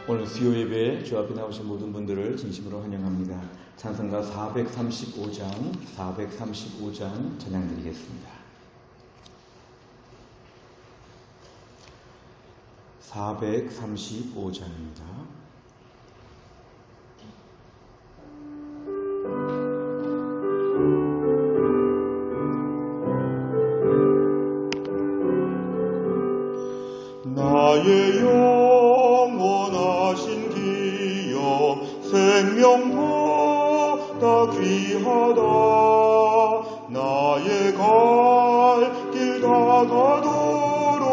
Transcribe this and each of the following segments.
오늘 수요 예배에 주 앞에 나오신 모든 분들을 진심으로 환영합니다. 찬송가 435장 찬양 드리겠습니다. 435장입니다. 나의 영원하신 기여 생명보다 귀하다. 나의 갈 길 다가도록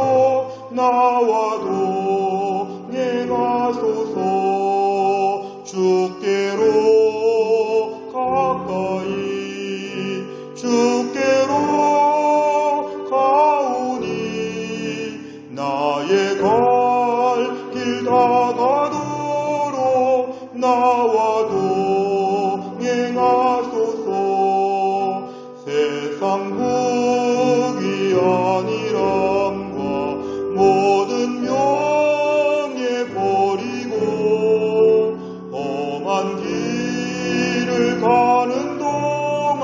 나와 동행하소서. 주께로 가까이 주께로 가오니 나의 갈 길 다가도록 나와 동행하소서. 세상 부귀 아니람과 모든 명예 버리고 험한 길을 가는 동안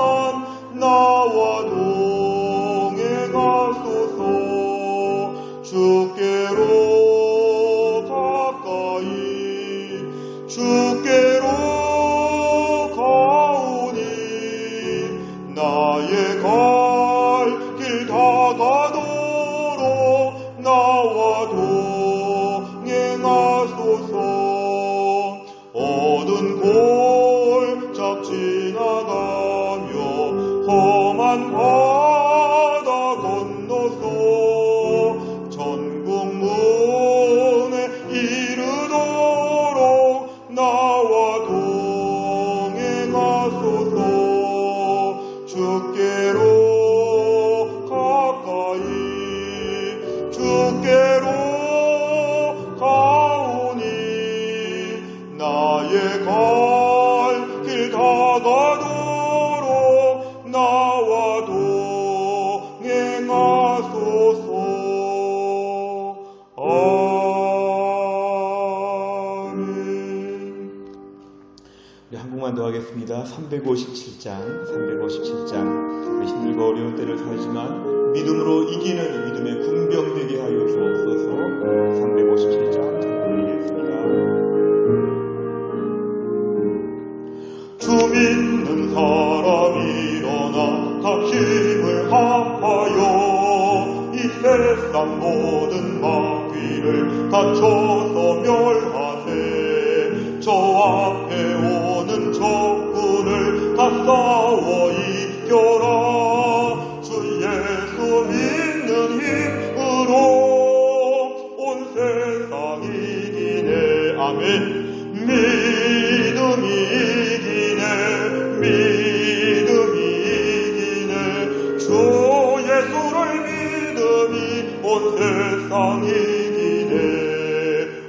나와 동행하소서. 주께로 가까이 주께로 가오니 나의 갈 길 다가도록 나와 동행하소서. 어두운 골짝 지나가며 험한 바다 건너서 전국 문에 이르도록 나와 동행하소서. 주께로 가까이 주께로 가오니 나의 갈 길 다가도록 나와 동행하소서. 아멘. 우리 한 곡만 더 하겠습니다. 357장 힘들고 어려운 때를 살지만 믿음으로 이기는 믿음의 군병 되게 하여 주옵소서. 357장 드리겠습니다. 주 믿는 사람 일어나 각 힘을 합하여 이 세상 모든 마귀를 다쳐서 멸하세. 저 앞에 오는 적군을 다 싸워 이겨라. 주 예수 믿는 힘으로 온 세상 이기네. 아멘. 믿음이 믿음이 이기네. 주 예수를 믿음이 온 세상 이기네.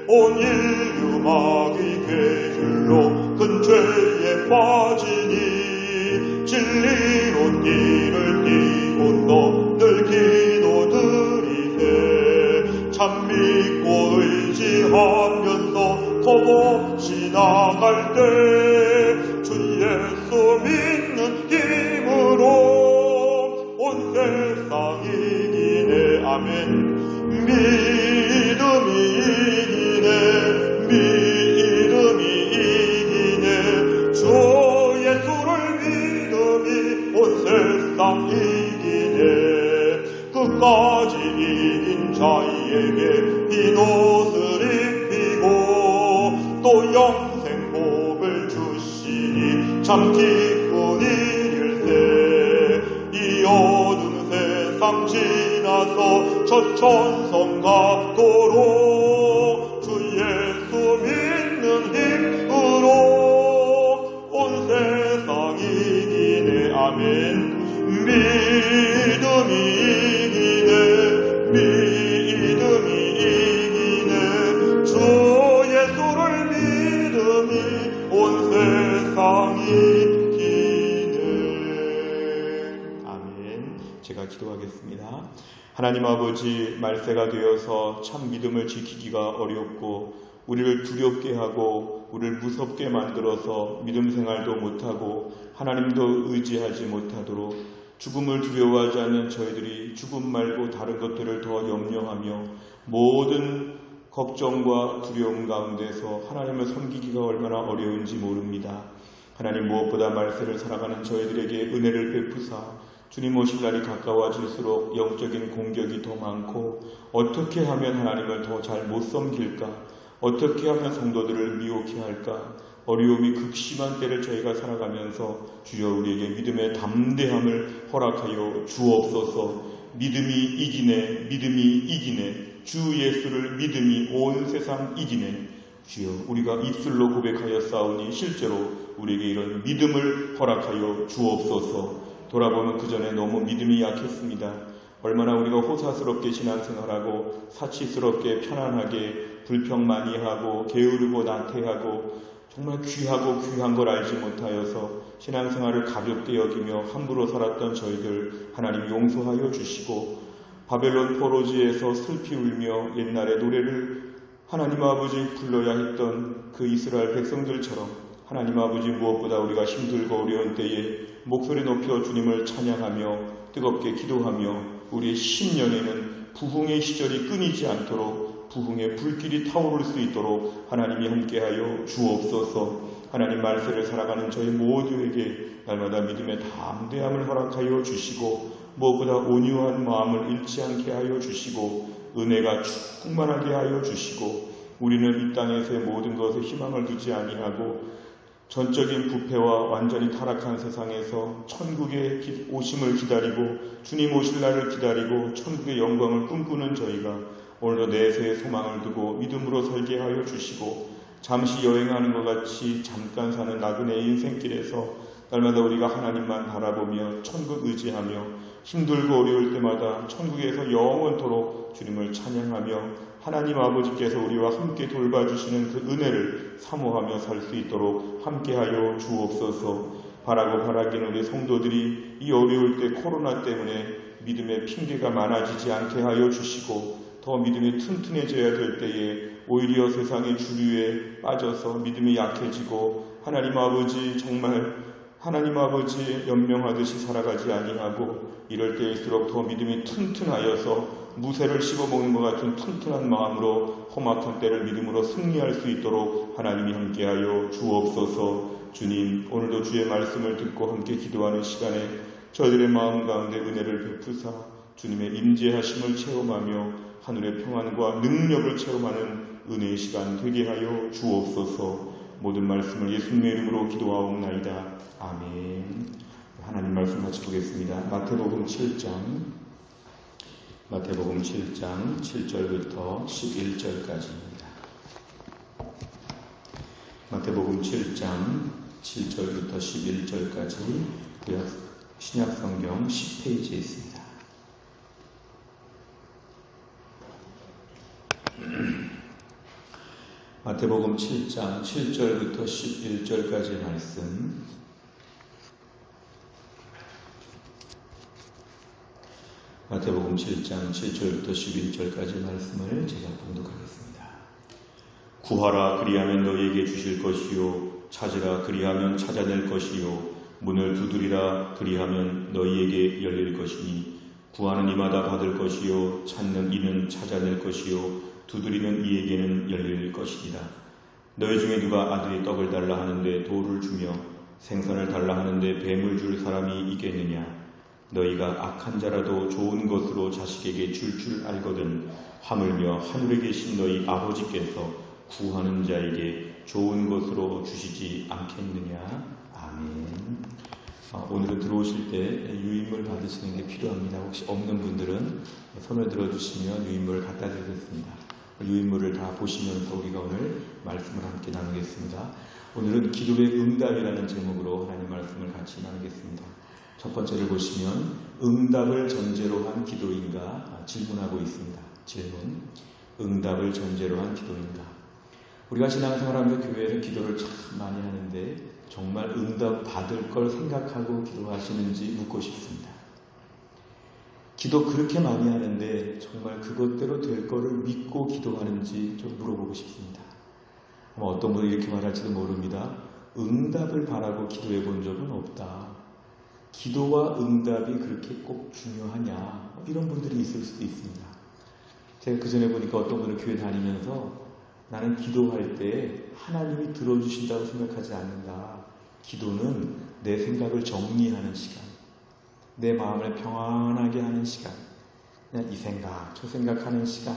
온 인류 마귀 괴율로 큰 죄에 빠지니 진리로 길을 띄고 너 늘 기도드리세. 참 믿고 의지하면서 겁없이 나갈 때 주 예수 믿는 힘으로 온 세상 이기네. 아멘. 믿음이 이기네. 믿음이 이기네. 주 예수를 믿음이 온 세상 이기네. 끝까지 이긴 자에게 흰 옷을 입히고 또 영생 복을 주시니 참 기쁜 일일세. 이 어두운 세상 지나서 저 천성 가도록 주 예수 믿는 힘으로 온 세상 이기네. 아멘. 믿음이 이기네. 믿음이 이기네. 주 예수를 믿음이 온 세상 이기네. 아멘. 제가 기도하겠습니다. 하나님 아버지, 말세가 되어서 참 믿음을 지키기가 어렵고 우리를 두렵게 하고 우리를 무섭게 만들어서 믿음 생활도 못하고 하나님도 의지하지 못하도록 죽음을 두려워하지 않는 저희들이 죽음 말고 다른 것들을 더 염려하며 모든 걱정과 두려움 가운데서 하나님을 섬기기가 얼마나 어려운지 모릅니다. 하나님, 무엇보다 말세를 살아가는 저희들에게 은혜를 베푸사 주님 오실 날이 가까워질수록 영적인 공격이 더 많고 어떻게 하면 하나님을 더 잘 못 섬길까, 어떻게 하면 성도들을 미혹해 할까, 어려움이 극심한 때를 저희가 살아가면서 주여 우리에게 믿음의 담대함을 허락하여 주옵소서. 믿음이 이기네. 주 예수를 믿음이 온 세상 이기네. 주여, 우리가 입술로 고백하여 싸우니 실제로 우리에게 이런 믿음을 허락하여 주옵소서. 돌아보면 그 전에 너무 믿음이 약했습니다. 얼마나 우리가 호사스럽게 신앙생활하고 사치스럽게 편안하게 불평 많이 하고 게으르고 나태하고 정말 귀한 걸 알지 못하여서 신앙생활을 가볍게 여기며 함부로 살았던 저희들 하나님 용서하여 주시고, 바벨론 포로지에서 슬피 울며 옛날에 노래를 하나님 아버지 불러야 했던 그 이스라엘 백성들처럼 하나님 아버지, 무엇보다 우리가 힘들고 어려운 때에 목소리 높여 주님을 찬양하며 뜨겁게 기도하며 우리의 심령에는 부흥의 시절이 끊이지 않도록 부흥의 불길이 타오를 수 있도록 하나님이 함께하여 주옵소서. 하나님, 말세를 살아가는 저희 모두에게 날마다 믿음의 담대함을 허락하여 주시고 무엇보다 온유한 마음을 잃지 않게 하여 주시고 은혜가 충만하게 하여 주시고, 우리는 이 땅에서의 모든 것에 희망을 두지 아니하고 전적인 부패와 완전히 타락한 세상에서 천국의 오심을 기다리고 주님 오실 날을 기다리고 천국의 영광을 꿈꾸는 저희가 오늘도 내세의 소망을 두고 믿음으로 살게 하여 주시고, 잠시 여행하는 것 같이 잠깐 사는 나그네 인생길에서 날마다 우리가 하나님만 바라보며 천국 의지하며 힘들고 어려울 때마다 천국에서 영원토록 주님을 찬양하며 하나님 아버지께서 우리와 함께 돌봐주시는 그 은혜를 사모하며 살 수 있도록 함께하여 주옵소서. 바라기는 우리 성도들이 이 어려울 때 코로나 때문에 믿음의 핑계가 많아지지 않게 하여 주시고, 더 믿음이 튼튼해져야 될 때에 오히려 세상의 주류에 빠져서 믿음이 약해지고 하나님 아버지 정말 하나님 아버지 연명하듯이 살아가지 아니하고 이럴 때일수록 더 믿음이 튼튼하여서 무쇠를 씹어먹는 것 같은 튼튼한 마음으로 험악한 때를 믿음으로 승리할 수 있도록 하나님이 함께하여 주옵소서. 주님, 오늘도 주의 말씀을 듣고 함께 기도하는 시간에 저희들의 마음 가운데 은혜를 베푸사 주님의 임재하심을 체험하며 하늘의 평안과 능력을 체험하는 은혜의 시간 되게 하여 주옵소서. 모든 말씀을 예수님의 이름으로 기도하옵나이다. 아멘. 하나님 말씀 같이 보겠습니다. 마태복음 7장 7절부터 11절까지입니다. 마태복음 7장 7절부터 11절까지 신약성경 10페이지에 있습니다. 마태복음 7장 7절부터 11절까지의 말씀, 마태복음 7장 7절부터 11절까지의 말씀을 제가 봉독하겠습니다. 구하라, 그리하면 너희에게 주실 것이요, 찾으라, 그리하면 찾아낼 것이요, 문을 두드리라, 그리하면 너희에게 열릴 것이니, 구하는 이마다 받을 것이요, 찾는 이는 찾아낼 것이요, 두드리는 이에게는 열릴 것이니라. 너희 중에 누가 아들이 떡을 달라 하는데 돌을 주며 생선을 달라 하는데 뱀을 줄 사람이 있겠느냐? 너희가 악한 자라도 좋은 것으로 자식에게 줄 알거든 하물며 하늘에 계신 너희 아버지께서 구하는 자에게 좋은 것으로 주시지 않겠느냐? 아멘. 오늘은 들어오실 때 유인물 받으시는 게 필요합니다. 혹시 없는 분들은 손을 들어주시면 유인물을 갖다 드리겠습니다. 유인물을 다 보시면서 우리가 오늘 말씀을 함께 나누겠습니다. 오늘은 기도의 응답이라는 제목으로 하나님 말씀을 같이 나누겠습니다. 첫 번째를 보시면 응답을 전제로 한 기도인가 질문하고 있습니다. 질문, 응답을 전제로 한 기도인가. 우리가 신앙생활하면서 교회에서 기도를 참 많이 하는데 정말 응답 받을 걸 생각하고 기도하시는지 묻고 싶습니다. 기도 그렇게 많이 하는데 정말 그것대로 될 거를 믿고 기도하는지 좀 물어보고 싶습니다. 아마 어떤 분은 이렇게 말할지도 모릅니다. 응답을 바라고 기도해 본 적은 없다. 기도와 응답이 그렇게 꼭 중요하냐, 이런 분들이 있을 수도 있습니다. 제가 그 전에 보니까 어떤 분은 교회 다니면서 나는 기도할 때 하나님이 들어주신다고 생각하지 않는다. 기도는 내 생각을 정리하는 시간, 내 마음을 평안하게 하는 시간, 그냥 이 생각 저 생각하는 시간.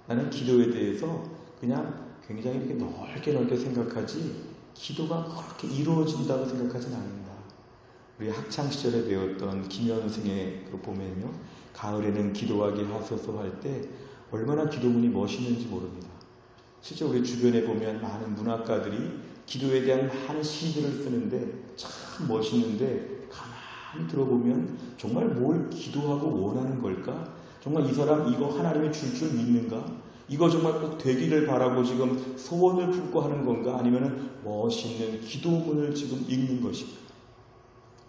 나는 기도에 대해서 그냥 굉장히 이렇게 넓게 생각하지 기도가 그렇게 이루어진다고 생각하진 않는다. 우리 학창시절에 배웠던 김현승의 그 보면요, 가을에는 기도하게 하소서 할 때 얼마나 기도문이 멋있는지 모릅니다. 실제 우리 주변에 보면 많은 문학가들이 기도에 대한 많은 시들을 쓰는데 참 멋있는데, 가만히 들어보면 정말 뭘 기도하고 원하는 걸까? 정말 이 사람 이거 하나님이 줄 믿는가? 이거 정말 꼭 되기를 바라고 지금 소원을 품고 하는 건가? 아니면 멋있는 기도문을 지금 읽는 것인가?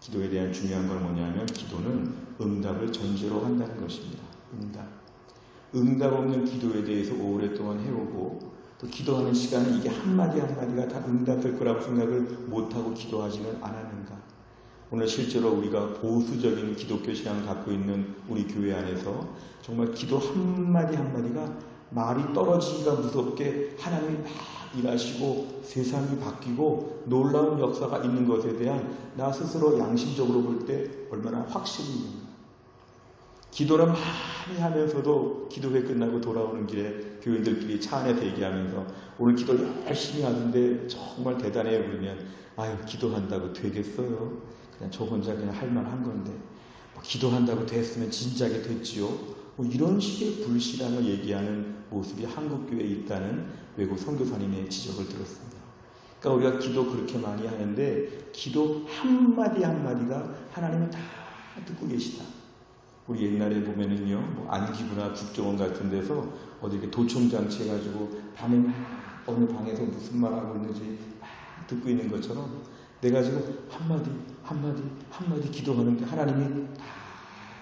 기도에 대한 중요한 건 뭐냐면, 기도는 응답을 전제로 한다는 것입니다. 응답 없는 기도에 대해서 오랫동안 해오고, 또 기도하는 시간에 이게 한마디 한마디가 다 응답될 거라고 생각을 못하고 기도하지는 않았는가? 오늘 실제로 우리가 보수적인 기독교 신앙을 갖고 있는 우리 교회 안에서 정말 기도 한마디 한마디가 말이 떨어지기가 무섭게 하나님이 막 일하시고 세상이 바뀌고 놀라운 역사가 있는 것에 대한 나 스스로 양심적으로 볼 때 얼마나 확신이 있는가. 기도를 많이 하면서도 기도회 끝나고 돌아오는 길에 교인들끼리 차 안에 대기하면서 오늘 기도 열심히 하는데 정말 대단해요 그러면, 아유 기도한다고 되겠어요? 그냥 저 혼자 그냥 할 만한 건데 뭐 기도한다고 됐으면 진작에 됐지요. 뭐 이런 식의 불신앙을 얘기하는 모습이 한국교회에 있다는 외국 선교사님의 지적을 들었습니다. 그러니까 우리가 기도 그렇게 많이 하는데 기도 한마디 한마디가 하나님은 다 듣고 계시다. 우리 옛날에 보면은요, 뭐 안기부나 국정원 같은 데서 어디 이렇게 도청장치 해가지고 밤에 막 어느 방에서 무슨 말 하고 있는지 막 듣고 있는 것처럼 내가 지금 한마디 기도하는데 하나님이 다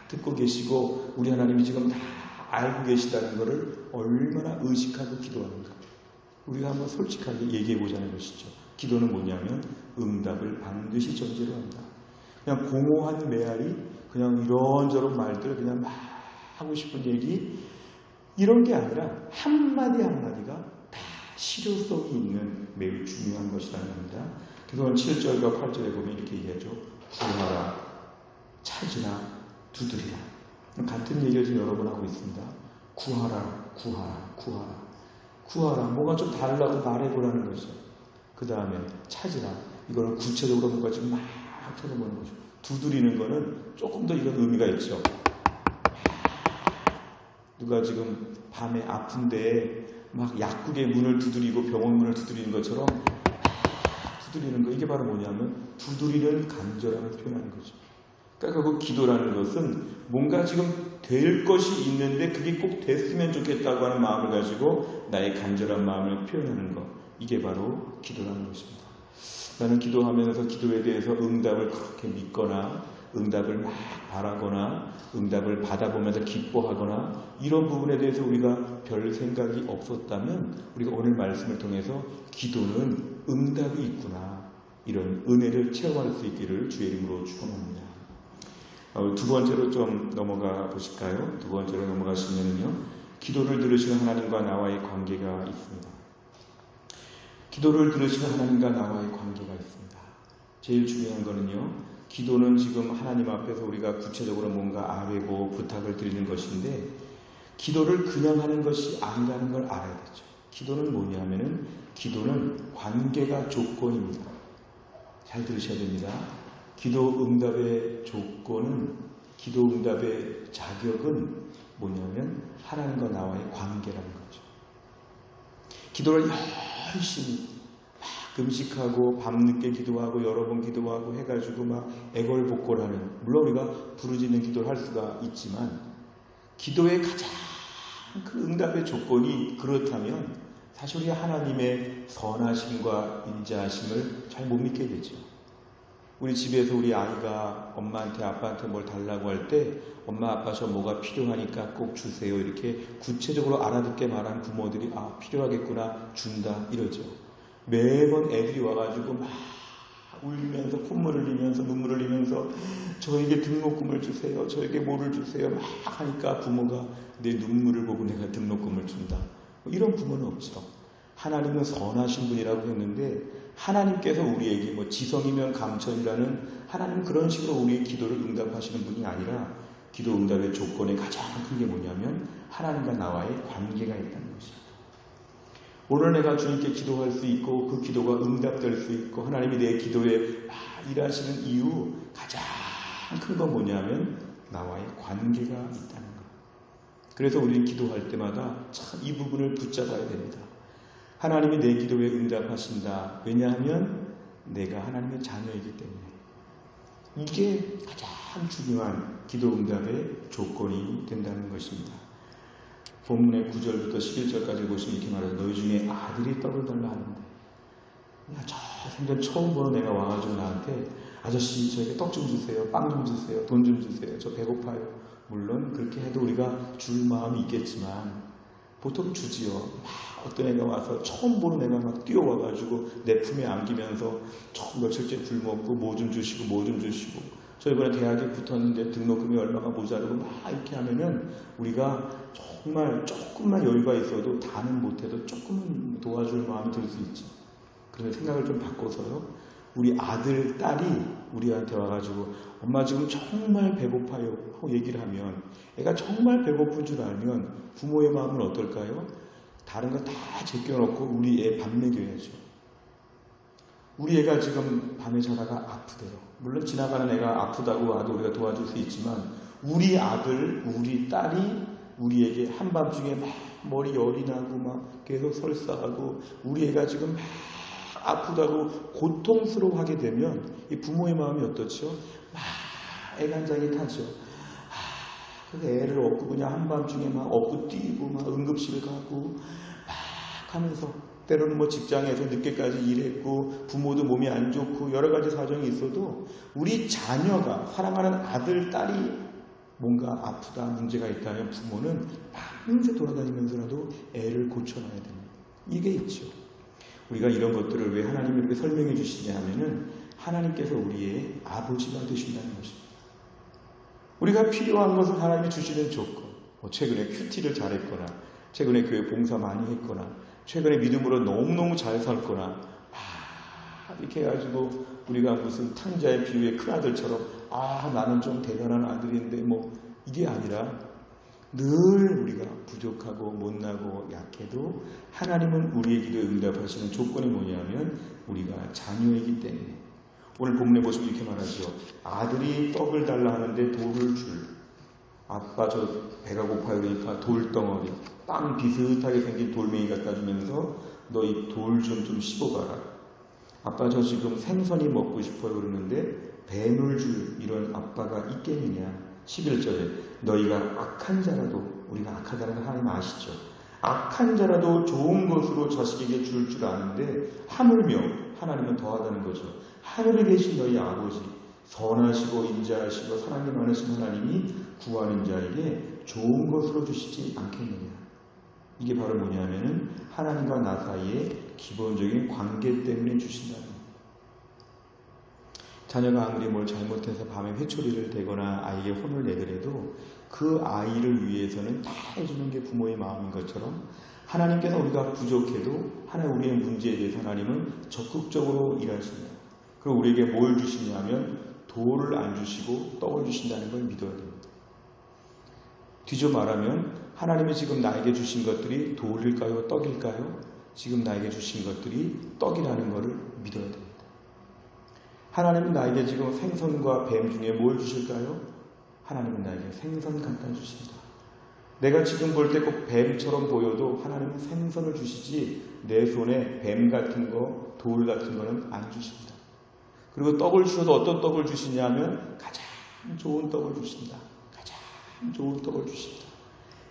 듣고 계시고 우리 하나님이 지금 다 알고 계시다는 것을 얼마나 의식하고 기도하는가. 우리가 한번 솔직하게 얘기해 보자는 것이죠. 기도는 뭐냐면 응답을 반드시 전제로 한다. 그냥 공허한 메아리, 그냥 이런저런 말들, 그냥 막 하고 싶은 얘기, 이런 게 아니라 한마디 한마디가 다 실효성이 있는 매우 중요한 것이라는 겁니다. 그래서 7절과 8절에 보면 이렇게 얘기하죠. 구하라, 찾으라, 두드리라. 같은 얘기를 지금 여러 번 하고 있습니다. 구하라. 뭐가 좀 달라고 말해보라는 거죠. 그 다음에 찾으라. 이거는 구체적으로 뭔가 지금 막 찾아보는 거죠. 두드리는 거는 조금 더 이런 의미가 있죠. 누가 지금 밤에 아픈데 막 약국의 문을 두드리고 병원 문을 두드리는 것처럼 두드리는 거, 이게 바로 뭐냐면 두드리는 간절함을 표현하는 거죠. 그러니까 그 기도라는 것은 뭔가 지금 될 것이 있는데 그게 꼭 됐으면 좋겠다고 하는 마음을 가지고 나의 간절한 마음을 표현하는 것, 이게 바로 기도라는 것입니다. 나는 기도하면서 기도에 대해서 응답을 그렇게 믿거나 응답을 막 바라거나 응답을 받아보면서 기뻐하거나 이런 부분에 대해서 우리가 별 생각이 없었다면 우리가 오늘 말씀을 통해서 기도는 응답이 있구나, 이런 은혜를 체험할 수 있기를 주의 이름으로 축원합니다. 두 번째로 좀 넘어가 보실까요? 두 번째로 넘어가시면요, 기도를 들으시는 하나님과 나와의 관계가 있습니다. 기도를 들으시는 하나님과 나와의 관계가 있습니다. 제일 중요한 거는요, 기도는 지금 하나님 앞에서 우리가 구체적으로 뭔가 아뢰고 부탁을 드리는 것인데 기도를 그냥 하는 것이 아니라는 걸 알아야 되죠. 기도는 뭐냐면은 기도는 관계가 조건입니다. 잘 들으셔야 됩니다. 기도 응답의 조건은, 기도 응답의 자격은 뭐냐면 하나님과 나와의 관계라는 거죠. 기도를 열심히 막 금식하고 밤늦게 기도하고 여러 번 기도하고 해가지고 막 애걸복걸하는, 물론 우리가 부르짖는 기도를 할 수가 있지만 기도의 가장 큰 응답의 조건이 그렇다면 사실 우리 하나님의 선하심과 인자하심을 잘 못 믿게 되죠. 우리 집에서 우리 아이가 엄마한테 아빠한테 뭘 달라고 할 때 엄마 아빠 저 뭐가 필요하니까 꼭 주세요 이렇게 구체적으로 알아듣게 말한 부모들이 아 필요하겠구나 준다 이러죠. 매번 애들이 와가지고 막 울면서 콧물 흘리면서 눈물 흘리면서 저에게 등록금을 주세요. 저에게 뭐를 주세요. 막 하니까 부모가 내 눈물을 보고 내가 등록금을 준다. 뭐 이런 부모는 없죠. 하나님은 선하신 분이라고 했는데 하나님께서 우리에게 뭐 지성이면 감천이라는 하나님은 그런 식으로 우리의 기도를 응답하시는 분이 아니라 기도 응답의 조건의 가장 큰 게 뭐냐면 하나님과 나와의 관계가 있다는 것입니다. 오늘 내가 주님께 기도할 수 있고 그 기도가 응답될 수 있고 하나님이 내 기도에 일하시는 이유 가장 큰 건 뭐냐면 나와의 관계가 있다는 것. 그래서 우리는 기도할 때마다 참 이 부분을 붙잡아야 됩니다. 하나님이 내 기도에 응답하신다. 왜냐하면 내가 하나님의 자녀이기 때문에. 이게 가장 중요한 기도 응답의 조건이 된다는 것입니다. 본문의 9절부터 11절까지 보시면 이렇게 말해요. 너희 중에 아들이 떡을 달라 하는데 저 생전 처음 보는 애가 와가지고 나한테 아저씨 저에게 떡 좀 주세요. 빵 좀 주세요. 돈 좀 주세요. 저 배고파요. 물론 그렇게 해도 우리가 줄 마음이 있겠지만 보통 주지요. 막 어떤 애가 와서 처음 보는 애가 막 뛰어와가지고 내 품에 안기면서 처음 며칠째 굶었고 뭐 좀 주시고 뭐 좀 주시고 저 이번에 대학에 붙었는데 등록금이 얼마가 모자르고 막 이렇게 하면은 우리가 정말 조금만 여유가 있어도 다는 못해도 조금은 도와줄 마음이 들 수 있죠. 그래서 생각을 좀 바꿔서요. 우리 아들, 딸이 우리한테 와가지고 엄마 지금 정말 배고파요 하고 얘기를 하면 애가 정말 배고픈 줄 알면 부모의 마음은 어떨까요? 다른 거 다 제껴놓고 우리 애 밥 먹여야죠. 우리 애가 지금 밤에 자다가 아프대요. 물론 지나가는 애가 아프다고 와도 우리가 도와줄 수 있지만 우리 아들, 우리 딸이 우리에게 한밤중에 막 머리 열이 나고 막 계속 설사하고 우리 애가 지금 막 아프다고 고통스러워하게 되면 이 부모의 마음이 어떻죠? 막 애간장이 타죠. 그래서 애를 업고 그냥 한밤중에 막 업고 뛰고 막 응급실 가고 막 하면서 때로는 뭐 직장에서 늦게까지 일했고 부모도 몸이 안 좋고 여러 가지 사정이 있어도 우리 자녀가 사랑하는 아들, 딸이 뭔가 아프다 문제가 있다면 부모는 밤새 돌아다니면서라도 애를 고쳐놔야 됩니다. 이게 있죠. 우리가 이런 것들을 왜 하나님이 이렇게 설명해 주시냐 하면은 하나님께서 우리의 아버지가 되신다는 것입니다. 우리가 필요한 것을 하나님이 주시는 조건, 최근에 큐티를 잘했거나 최근에 교회 봉사 많이 했거나 최근에 믿음으로 너무너무 잘 살거나 이렇게 해가지고 우리가 무슨 탕자의 비유의 큰아들처럼 나는 좀 대단한 아들인데 뭐 이게 아니라 늘 우리가 부족하고 못나고 약해도 하나님은 우리의 기도에 응답하시는 조건이 뭐냐면 우리가 자녀이기 때문에. 오늘 본문에 보시면 이렇게 말하죠. 아들이 떡을 달라 하는데 돌을 줄. 아빠 저 배가 고파요 그러니까 돌덩어리 빵 비슷하게 생긴 돌멩이 갖다 주면서 너 이 돌 좀 씹어봐라. 아빠 저 지금 생선이 먹고 싶어요 그러는데 뱀을 줄 이런 아빠가 있겠느냐. 11절에 너희가 악한 자라도, 우리가 악하다는 걸 하나님 아시죠? 악한 자라도 좋은 것으로 자식에게 줄 줄 아는데 하물며 하나님은 더하다는 거죠. 하늘에 계신 너희 아버지 선하시고 인자하시고 사랑이 많으신 하나님이 구하는 자에게 좋은 것으로 주시지 않겠느냐. 이게 바로 뭐냐면은 하나님과 나 사이의 기본적인 관계 때문에 주신다는 거예요. 자녀가 아무리 뭘 잘못해서 밤에 회초리를 대거나 아이에게 혼을 내더라도 그 아이를 위해서는 다 해주는 게 부모의 마음인 것처럼 하나님께서 우리가 부족해도 하나님 우리의 문제에 대해서 하나님은 적극적으로 일하십니다. 그리고 우리에게 뭘 주시냐면 돌을 안 주시고 떡을 주신다는 걸 믿어야 됩니다. 뒤져 말하면 하나님이 지금 나에게 주신 것들이 돌일까요? 떡일까요? 지금 나에게 주신 것들이 떡이라는 것을 믿어야 됩니다. 하나님은 나에게 지금 생선과 뱀 중에 뭘 주실까요? 하나님은 나에게 생선 갖다 주십니다. 내가 지금 볼 때 꼭 뱀처럼 보여도 하나님은 생선을 주시지 내 손에 뱀 같은 거, 돌 같은 거는 안 주십니다. 그리고 떡을 주셔도 어떤 떡을 주시냐면 가장 좋은 떡을 주신다. 가장 좋은 떡을 주신다.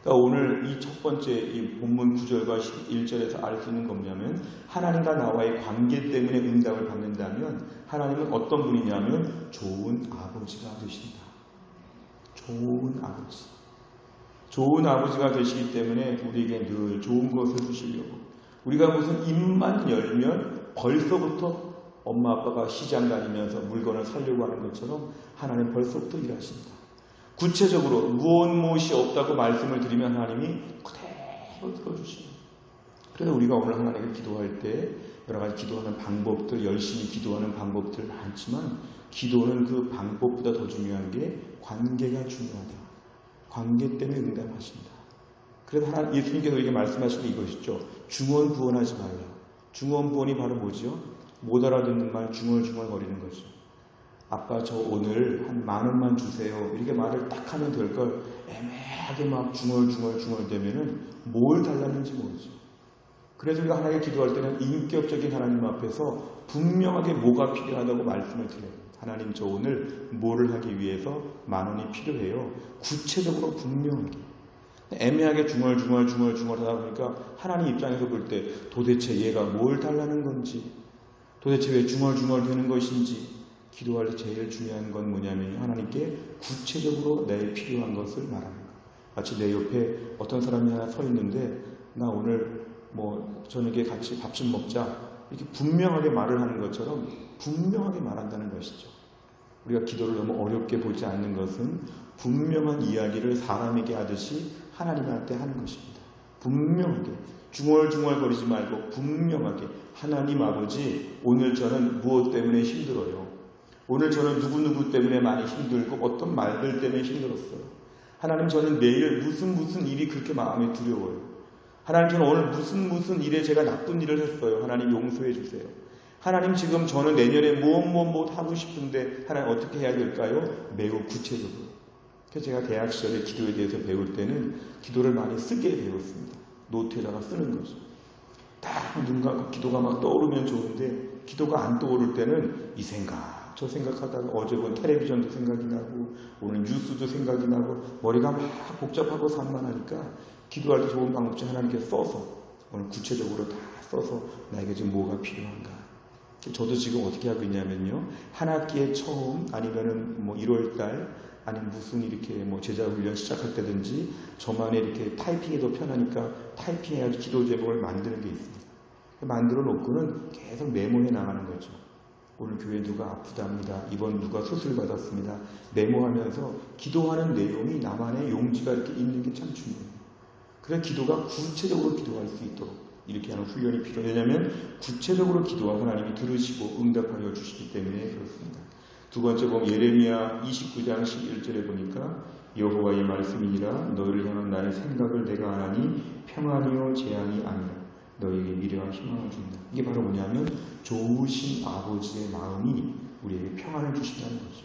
그러니까 오늘 이 첫 번째 이 본문 9절과 11절에서 알 수 있는 겁냐면 하나님과 나와의 관계 때문에 응답을 받는다면 하나님은 어떤 분이냐면 좋은 아버지가 되신다. 좋은 아버지. 좋은 아버지가 되시기 때문에 우리에게 늘 좋은 것을 주시려고 우리가 무슨 입만 열면 벌써부터 엄마 아빠가 시장 다니면서 물건을 사려고 하는 것처럼 하나님 벌써부터 일하십니다. 구체적으로 무엇이 없다고 말씀을 드리면 하나님이 그대로 들어주십니다. 그래서 우리가 오늘 하나님께 기도할 때 여러 가지 기도하는 방법들, 열심히 기도하는 방법들 많지만 기도는 그 방법보다 더 중요한 게 관계가 중요하다. 관계 때문에 응답하신다. 그래서 예수님께서 우리에게 말씀하신 게 이것이죠. 중언부언하지 말라. 중언부언이 바로 뭐죠? 못 알아듣는 말 중얼중얼거리는 거죠. 아빠 저 오늘 한 10,000원만 주세요. 이렇게 말을 딱 하면 될 걸 애매하게 막 중얼대면은 뭘 달라는지 모르죠. 그래서 우리가 하나님께 기도할 때는 인격적인 하나님 앞에서 분명하게 뭐가 필요하다고 말씀을 드려요. 하나님 저 오늘 뭐를 하기 위해서 10,000원이 필요해요. 구체적으로 분명하게. 애매하게 중얼중얼 하다 보니까 하나님 입장에서 볼 때 도대체 얘가 뭘 달라는 건지, 도대체 왜 중얼중얼 되는 것인지, 기도할 때 제일 중요한 건 뭐냐면 하나님께 구체적으로 내 필요한 것을 말하는 거예요. 마치 내 옆에 어떤 사람이 하나 서 있는데 나 오늘 저녁에 같이 밥 좀 먹자 이렇게 분명하게 말을 하는 것처럼 분명하게 말한다는 것이죠. 우리가 기도를 너무 어렵게 보지 않는 것은 분명한 이야기를 사람에게 하듯이 하나님한테 하는 것입니다. 분명하게 중얼중얼거리지 말고 분명하게 하나님 아버지 오늘 저는 무엇 때문에 힘들어요. 오늘 저는 누구누구 때문에 많이 힘들고 어떤 말들 때문에 힘들었어요. 하나님 저는 매일 무슨 일이 그렇게 마음에 두려워요. 하나님 저는 오늘 무슨 일에 제가 나쁜 일을 했어요. 하나님 용서해 주세요. 하나님 지금 저는 내년에 무엇 하고 싶은데 하나님 어떻게 해야 될까요? 매우 구체적으로. 그래서 제가 대학 시절에 기도에 대해서 배울 때는 기도를 많이 쓰게 배웠습니다. 노트에다가 쓰는 거죠. 딱 눈 기도가 막 떠오르면 좋은데 기도가 안 떠오를 때는 이 생각 저 생각하다가 어제 본 텔레비전도 생각이 나고 오늘 뉴스도 생각이 나고 머리가 막 복잡하고 산만하니까 기도할 때 좋은 방법 중 하나님께 써서 오늘 구체적으로 다 써서 나에게 지금 뭐가 필요한가. 저도 지금 어떻게 하고 있냐면요. 한 학기에 처음 아니면은 1월달 아니면 무슨 이렇게 제자 훈련 시작할 때든지 저만의 이렇게 타이핑이 더 편하니까 타이핑해가지고 기도 제목을 만드는 게 있습니다. 만들어 놓고는 계속 메모해 나가는 거죠. 오늘 교회 누가 아프답니다. 이번 누가 수술 받았습니다. 메모하면서 기도하는 내용이 나만의 용지가 이렇게 있는 게 참 중요해요. 그래서 기도가 구체적으로 기도할 수 있도록 이렇게 하는 훈련이 필요해요. 왜냐하면 구체적으로 기도와 하나님이 들으시고 응답하여 주시기 때문에 그렇습니다. 두 번째 보면 예레미야 29장 11절에 보니까 여호와의 말씀이니라 너희를 향한 나의 생각을 내가 아나니 평안이요 재앙이 아니라 너희에게 미래와 희망을 준다. 이게 바로 뭐냐면 좋으신 아버지의 마음이 우리에게 평안을 주신다는 거죠.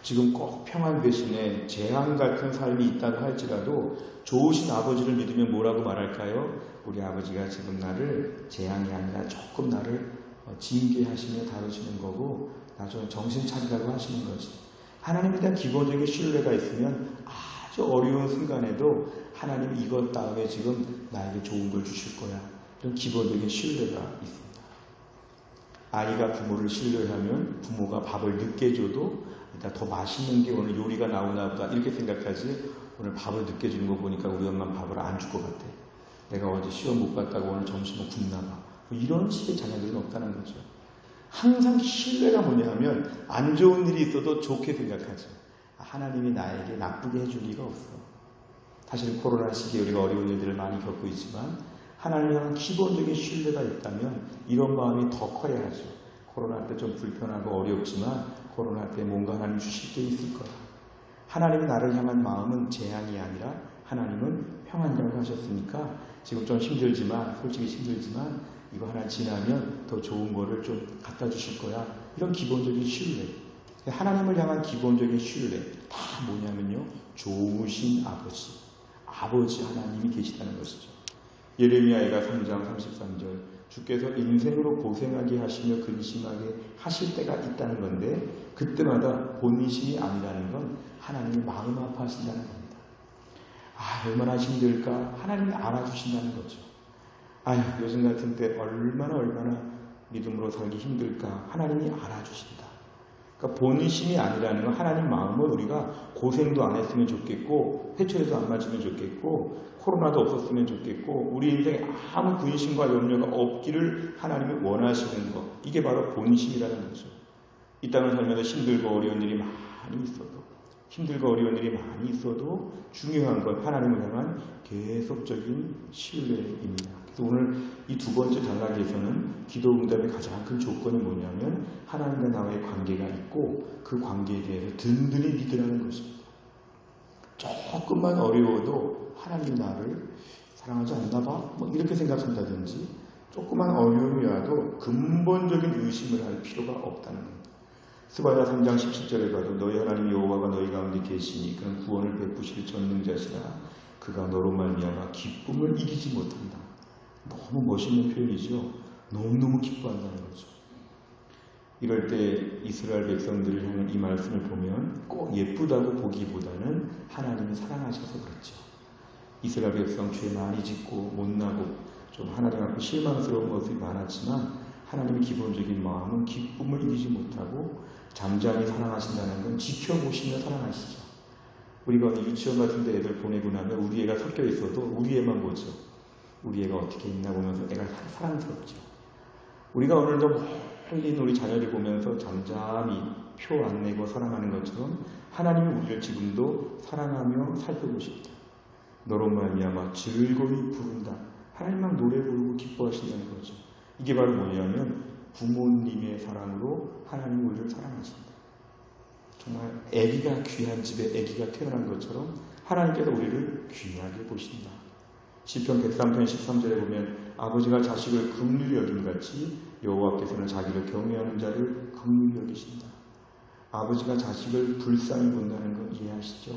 지금 꼭 평안 대신에 재앙 같은 삶이 있다고 할지라도 좋으신 아버지를 믿으면 뭐라고 말할까요? 우리 아버지가 지금 나를 재앙이 아니라 조금 나를 징계하시며 다루시는 거고 나 좀 정신 차리라고 하시는 거지. 하나님에 대한 기본적인 신뢰가 있으면 아주 어려운 순간에도 하나님 이것 다음에 지금 나에게 좋은 걸 주실 거야. 이런 기본적인 신뢰가 있습니다. 아이가 부모를 신뢰하면 부모가 밥을 늦게 줘도 일단 더 맛있는 게 오늘 요리가 나오나 보다 이렇게 생각하지 오늘 밥을 늦게 주는 거 보니까 우리 엄마는 밥을 안 줄 것 같아. 내가 어제 시험 못 봤다고 오늘 점심은 굶나 봐. 이런 식의 자녀들은 없다는 거죠. 항상 신뢰가 뭐냐 하면 안 좋은 일이 있어도 좋게 생각하죠. 하나님이 나에게 나쁘게 해줄 리가 없어. 사실은 코로나 시기에 우리가 어려운 일들을 많이 겪고 있지만 하나님에 대한 기본적인 신뢰가 있다면 이런 마음이 더 커야 하죠. 코로나 때 좀 불편하고 어렵지만 코로나 때 뭔가 하나님 주실 게 있을 거야. 하나님이 나를 향한 마음은 재앙이 아니라 하나님은 평안이라고 하셨으니까 지금 좀 힘들지만 솔직히 힘들지만 이거 하나 지나면 더 좋은 거를 좀 갖다 주실 거야. 이런 기본적인 신뢰. 하나님을 향한 기본적인 신뢰. 다 뭐냐면요. 좋으신 아버지. 아버지 하나님이 계시다는 것이죠. 예레미야가 3장 33절. 주께서 인생으로 고생하게 하시며 근심하게 하실 때가 있다는 건데 그때마다 본인심이 아니라는 건 하나님이 마음 아파하신다는 겁니다. 얼마나 힘들까? 하나님이 알아주신다는 거죠. 요즘 같은 때 얼마나 믿음으로 살기 힘들까? 하나님이 알아주신다. 그러니까 본심이 아니라는 건 하나님 마음을 우리가 고생도 안 했으면 좋겠고 회초리도 안 맞으면 좋겠고 코로나도 없었으면 좋겠고 우리 인생에 아무 근심과 염려가 없기를 하나님이 원하시는 것, 이게 바로 본심이라는 거죠. 이 땅을 살면서 힘들고 어려운 일이 많이 있어도 중요한 건 하나님을 향한 계속적인 신뢰입니다. 그래서 오늘 이 두 번째 단락에서는 기도 응답의 가장 큰 조건이 뭐냐면 하나님과 나와의 관계가 있고 그 관계에 대해서 든든히 믿으라는 것입니다. 조금만 어려워도 하나님 나를 사랑하지 않나 봐? 뭐 이렇게 생각한다든지 조그만 어려움이 와도 근본적인 의심을 할 필요가 없다는 겁니다. 스바야 3장 17절에 봐도 너희 하나님 여호와가 너희 가운데 계시니 그는 구원을 베푸실 전능자시라. 그가 너로 말미암아 기쁨을 이기지 못한다. 너무 멋있는 표현이죠. 너무너무 기뻐한다는 거죠. 이럴 때 이스라엘 백성들을 향한 이 말씀을 보면 꼭 예쁘다고 보기보다는 하나님이 사랑하셔서 그렇죠. 이스라엘 백성 죄 많이 짓고 못나고 좀 하나님 앞에 실망스러운 모습이 많았지만 하나님의 기본적인 마음은 기쁨을 이기지 못하고 잠잠히 사랑하신다는 건 지켜보시며 사랑하시죠. 우리가 유치원 같은 데 애들 보내고 나면 우리 애가 섞여 있어도 우리 애만 보죠. 우리 애가 어떻게 있나 보면서 애가 사랑스럽죠. 우리가 오늘도 멀리 우리 자녀를 보면서 잠잠히 표 안 내고 사랑하는 것처럼 하나님이 우리를 지금도 사랑하며 살펴보십니다. 너로 말미암아 즐거이 부른다. 하나님만 노래 부르고 기뻐하신다는 거죠. 이게 바로 뭐냐면 부모님의 사랑으로 하나님이 우리를 사랑하신다. 정말 아기가 귀한 집에 아기가 태어난 것처럼 하나님께서 우리를 귀하게 보신다. 시편 103편 13절에 보면 아버지가 자식을 긍휼히 여김같이 여호와께서는 자기를 경외하는 자를 긍휼히 여기신다. 아버지가 자식을 불쌍히 본다는 거 이해하시죠?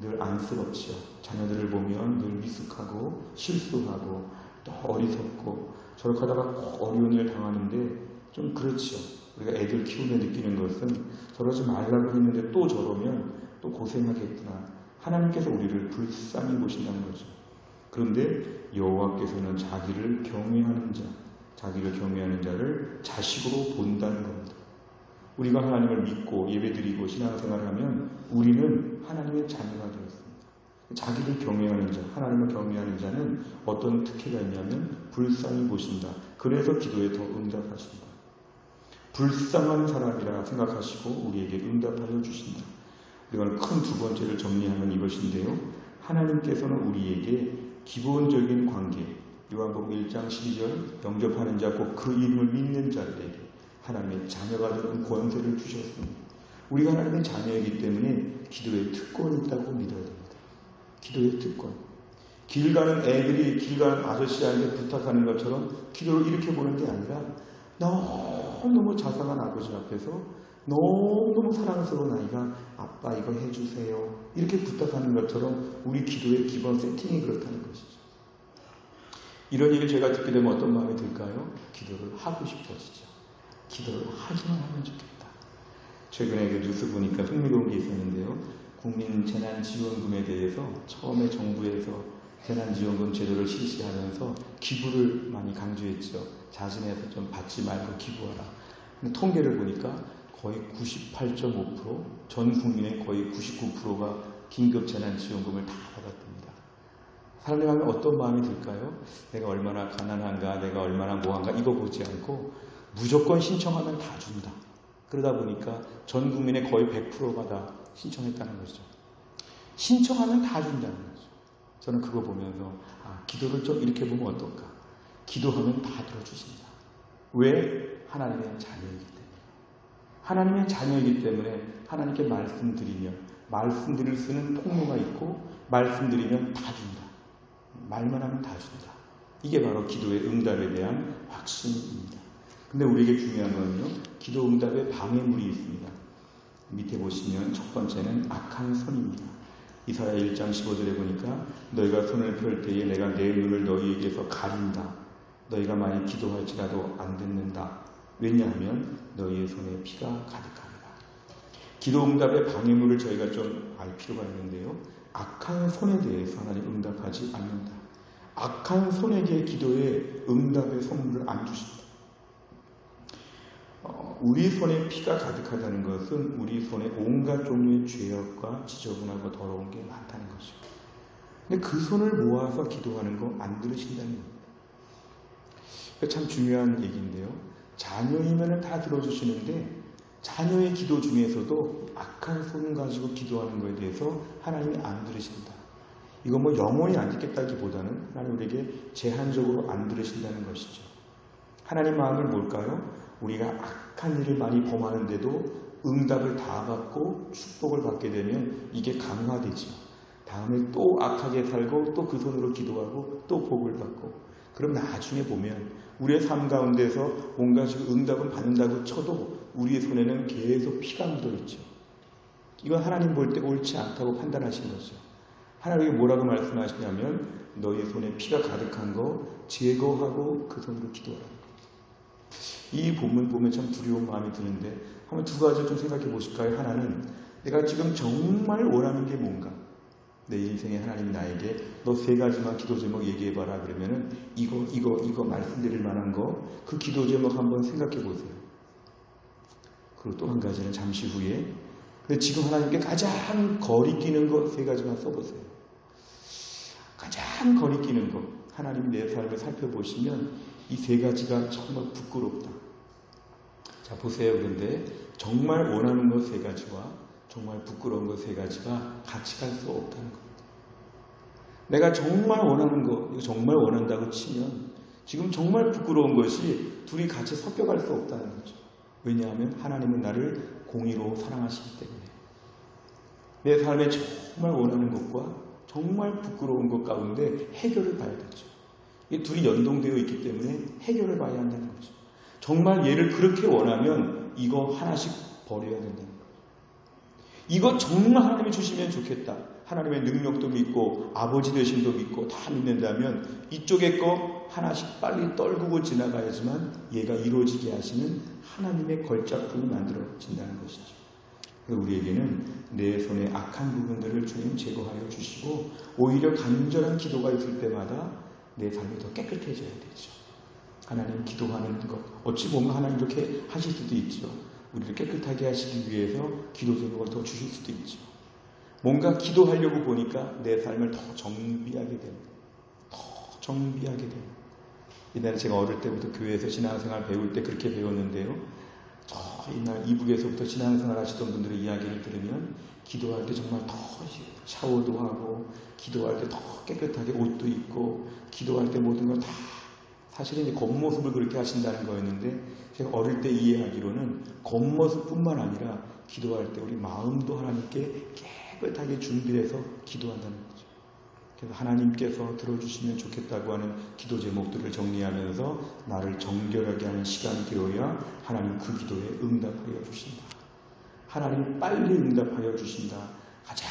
늘 안쓰럽죠. 자녀들을 보면 늘 미숙하고 실수하고 또 어리석고 저렇게 하다가 어려운 일을 당하는데 좀 그렇죠. 우리가 애들 키우며 느끼는 것은 저러지 말라고 했는데 또 저러면 또 고생하겠구나. 하나님께서 우리를 불쌍히 보신다는 거죠. 그런데 여호와께서는 자기를 경외하는 자를 자식으로 본다는 겁니다. 우리가 하나님을 믿고 예배드리고 신앙생활을 하면 우리는 하나님의 자녀가 되었습니다. 자기를 경외하는 자, 하나님을 경외하는 자는 어떤 특혜가 있냐면 불쌍히 보신다. 그래서 기도에 더 응답하신다. 불쌍한 사람이라 생각하시고 우리에게 응답하여 주신다. 우리가 큰 두 번째를 정리하면 이것인데요. 하나님께서는 우리에게 기본적인 관계, 요한복음 1장 12절 영접하는 자 곧 그 이름을 믿는 자들에게 하나님의 자녀가 되는 권세를 주셨습니다. 우리가 하나님의 자녀이기 때문에 기도에 특권이 있다고 믿어야 됩니다. 기도의 특권. 길 가는 애들이 길 가는 아저씨한테 부탁하는 것처럼 기도를 이렇게 보는 게 아니라 너무너무 자상한 아버지 앞에서 너무너무 사랑스러운 아이가 아빠 이거 해주세요 이렇게 부탁하는 것처럼 우리 기도의 기본 세팅이 그렇다는 것이죠. 이런 얘기를 제가 듣게 되면 어떤 마음이 들까요? 기도를 하고 싶어지죠. 기도를 하기만 하면 좋겠다. 최근에 그 뉴스 보니까 흥미로운 게 있었는데요. 국민재난지원금에 대해서 처음에 정부에서 재난지원금 제도를 실시하면서 기부를 많이 강조했죠. 자신에서 좀 받지 말고 기부하라. 근데 통계를 보니까 거의 98.5%, 전 국민의 거의 99%가 긴급 재난지원금을 다 받았답니다. 사람들이 하면 어떤 마음이 들까요? 내가 얼마나 가난한가, 내가 얼마나 뭐한가 이거 보지 않고 무조건 신청하면 다 준다. 그러다 보니까 전 국민의 거의 100%가 다 신청했다는 거죠. 신청하면 다 준다는 거죠. 저는 그거 보면서 기도를 좀 이렇게 보면 어떨까? 기도하면 다 들어주신다. 왜? 하나님의 자녀이기 때문에. 하나님의 자녀이기 때문에 하나님께 말씀드리면 말씀드릴 수 있는 통로가 있고 말씀드리면 다 준다. 말만 하면 다 준다. 이게 바로 기도의 응답에 대한 확신입니다. 근데 우리에게 중요한 거는요. 기도 응답에 방해물이 있습니다. 밑에 보시면 첫 번째는 악한 손입니다. 이사야 1장 15절에 보니까 너희가 손을 펼 때에 내가 내 눈을 너희에게서 가린다. 너희가 많이 기도할지라도 안 듣는다. 왜냐하면 너희의 손에 피가 가득합니다. 기도 응답의 방해물을 저희가 좀 알 필요가 있는데요. 악한 손에 대해서 하나님 응답하지 않는다. 악한 손에게 기도의 응답의 선물을 안 주신다. 우리 손에 피가 가득하다는 것은 우리 손에 온갖 종류의 죄악과 지저분하고 더러운 게 많다는 것이죠. 근데 그 손을 모아서 기도하는 거 안 들으신다는 겁니다. 참 중요한 얘기인데요. 자녀이면 다 들어주시는데 자녀의 기도 중에서도 악한 손 가지고 기도하는 것에 대해서 하나님이 안 들으신다. 이거 뭐 영원히 안 듣겠다기보다는 하나님 우리에게 제한적으로 안 들으신다는 것이죠. 하나님 마음을 뭘까요? 우리가 악한 일을 많이 범하는데도 응답을 다 받고 축복을 받게 되면 이게 강화되죠. 다음에 또 악하게 살고 또 그 손으로 기도하고 또 복을 받고, 그럼 나중에 보면 우리의 삶 가운데서 뭔가 지금 응답은 받는다고 쳐도 우리의 손에는 계속 피가 묻어 있죠. 이건 하나님 볼 때 옳지 않다고 판단하신 거죠. 하나님이 뭐라고 말씀하시냐면 너희 손에 피가 가득한 거 제거하고 그 손으로 기도하라는 거예요. 이 본문 보면 참 두려운 마음이 드는데 한번 두 가지 좀 생각해 보실까요? 하나는 내가 지금 정말 원하는 게 뭔가, 내 인생에 하나님이 나에게 너 세 가지만 기도 제목 얘기해봐라 그러면은 이거 말씀드릴 만한 거, 그 기도 제목 한번 생각해 보세요. 그리고 또 한 가지는 잠시 후에, 근데 지금 하나님께 가장 거리끼는 거 세 가지만 써보세요. 가장 거리끼는 거, 하나님 내 삶을 살펴보시면 이 세 가지가 정말 부끄럽다. 자, 보세요. 그런데 정말 원하는 것 세 가지와 정말 부끄러운 것 세 가지가 같이 갈 수 없다는 겁니다. 내가 정말 원하는 거, 이거 정말 원한다고 치면 지금 정말 부끄러운 것이 둘이 같이 섞여갈 수 없다는 거죠. 왜냐하면 하나님은 나를 공의로 사랑하시기 때문에. 내 삶에 정말 원하는 것과 정말 부끄러운 것 가운데 해결을 봐야 되죠. 이 둘이 연동되어 있기 때문에 해결을 봐야 한다는 거죠. 정말 얘를 그렇게 원하면 이거 하나씩 버려야 된다는 거예요. 이거 정말 하나님이 주시면 좋겠다. 하나님의 능력도 믿고 아버지 되심도 믿고 다 믿는다면 이쪽에 거 하나씩 빨리 떨구고 지나가야지만 얘가 이루어지게 하시는 하나님의 걸작품이 만들어진다는 것이죠. 우리에게는 내 손에 악한 부분들을 주님 제거하여 주시고 오히려 간절한 기도가 있을 때마다 내 삶이 더 깨끗해져야 되죠. 하나님 기도하는 것, 어찌 보면 하나님 이렇게 하실 수도 있죠. 우리를 깨끗하게 하시기 위해서 기도 제목을 더 주실 수도 있죠. 뭔가 기도하려고 보니까 내 삶을 더 정비하게 됩니다. 더 정비하게 됩니다. 옛날에 제가 어릴 때부터 교회에서 신앙생활 배울 때 그렇게 배웠는데요. 저 옛날 이북에서부터 신앙생활 하시던 분들의 이야기를 들으면 기도할 때 정말 더 샤워도 하고 기도할 때 더 깨끗하게 옷도 입고 기도할 때 모든 걸 다 사실은 이제 겉모습을 그렇게 하신다는 거였는데 제가 어릴 때 이해하기로는 겉모습뿐만 아니라 기도할 때 우리 마음도 하나님께 깨끗하게 준비해서 기도한다는 거죠. 그래서 하나님께서 들어주시면 좋겠다고 하는 기도 제목들을 정리하면서 나를 정결하게 하는 시간이 되어야 하나님 그 기도에 응답하여 주신다. 하나님 빨리 응답하여 주신다. 가장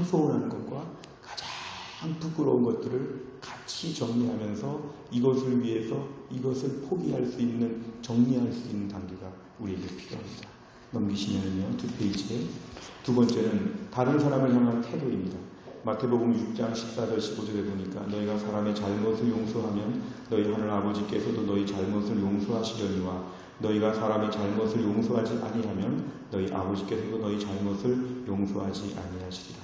소원하는 것과 가장 부끄러운 것들을 같이 정리하면서 이것을 위해서 이것을 포기할 수 있는, 정리할 수 있는 단계가 우리에게 필요합니다. 넘기시면요, 두 페이지에 두 번째는 다른 사람을 향한 태도입니다. 마태복음 6장 14절 15절에 보니까 너희가 사람의 잘못을 용서하면 너희 하늘 아버지께서도 너희 잘못을 용서하시려니와 너희가 사람의 잘못을 용서하지 아니하면 너희 아버지께서도 너희 잘못을 용서하지 아니하시리라.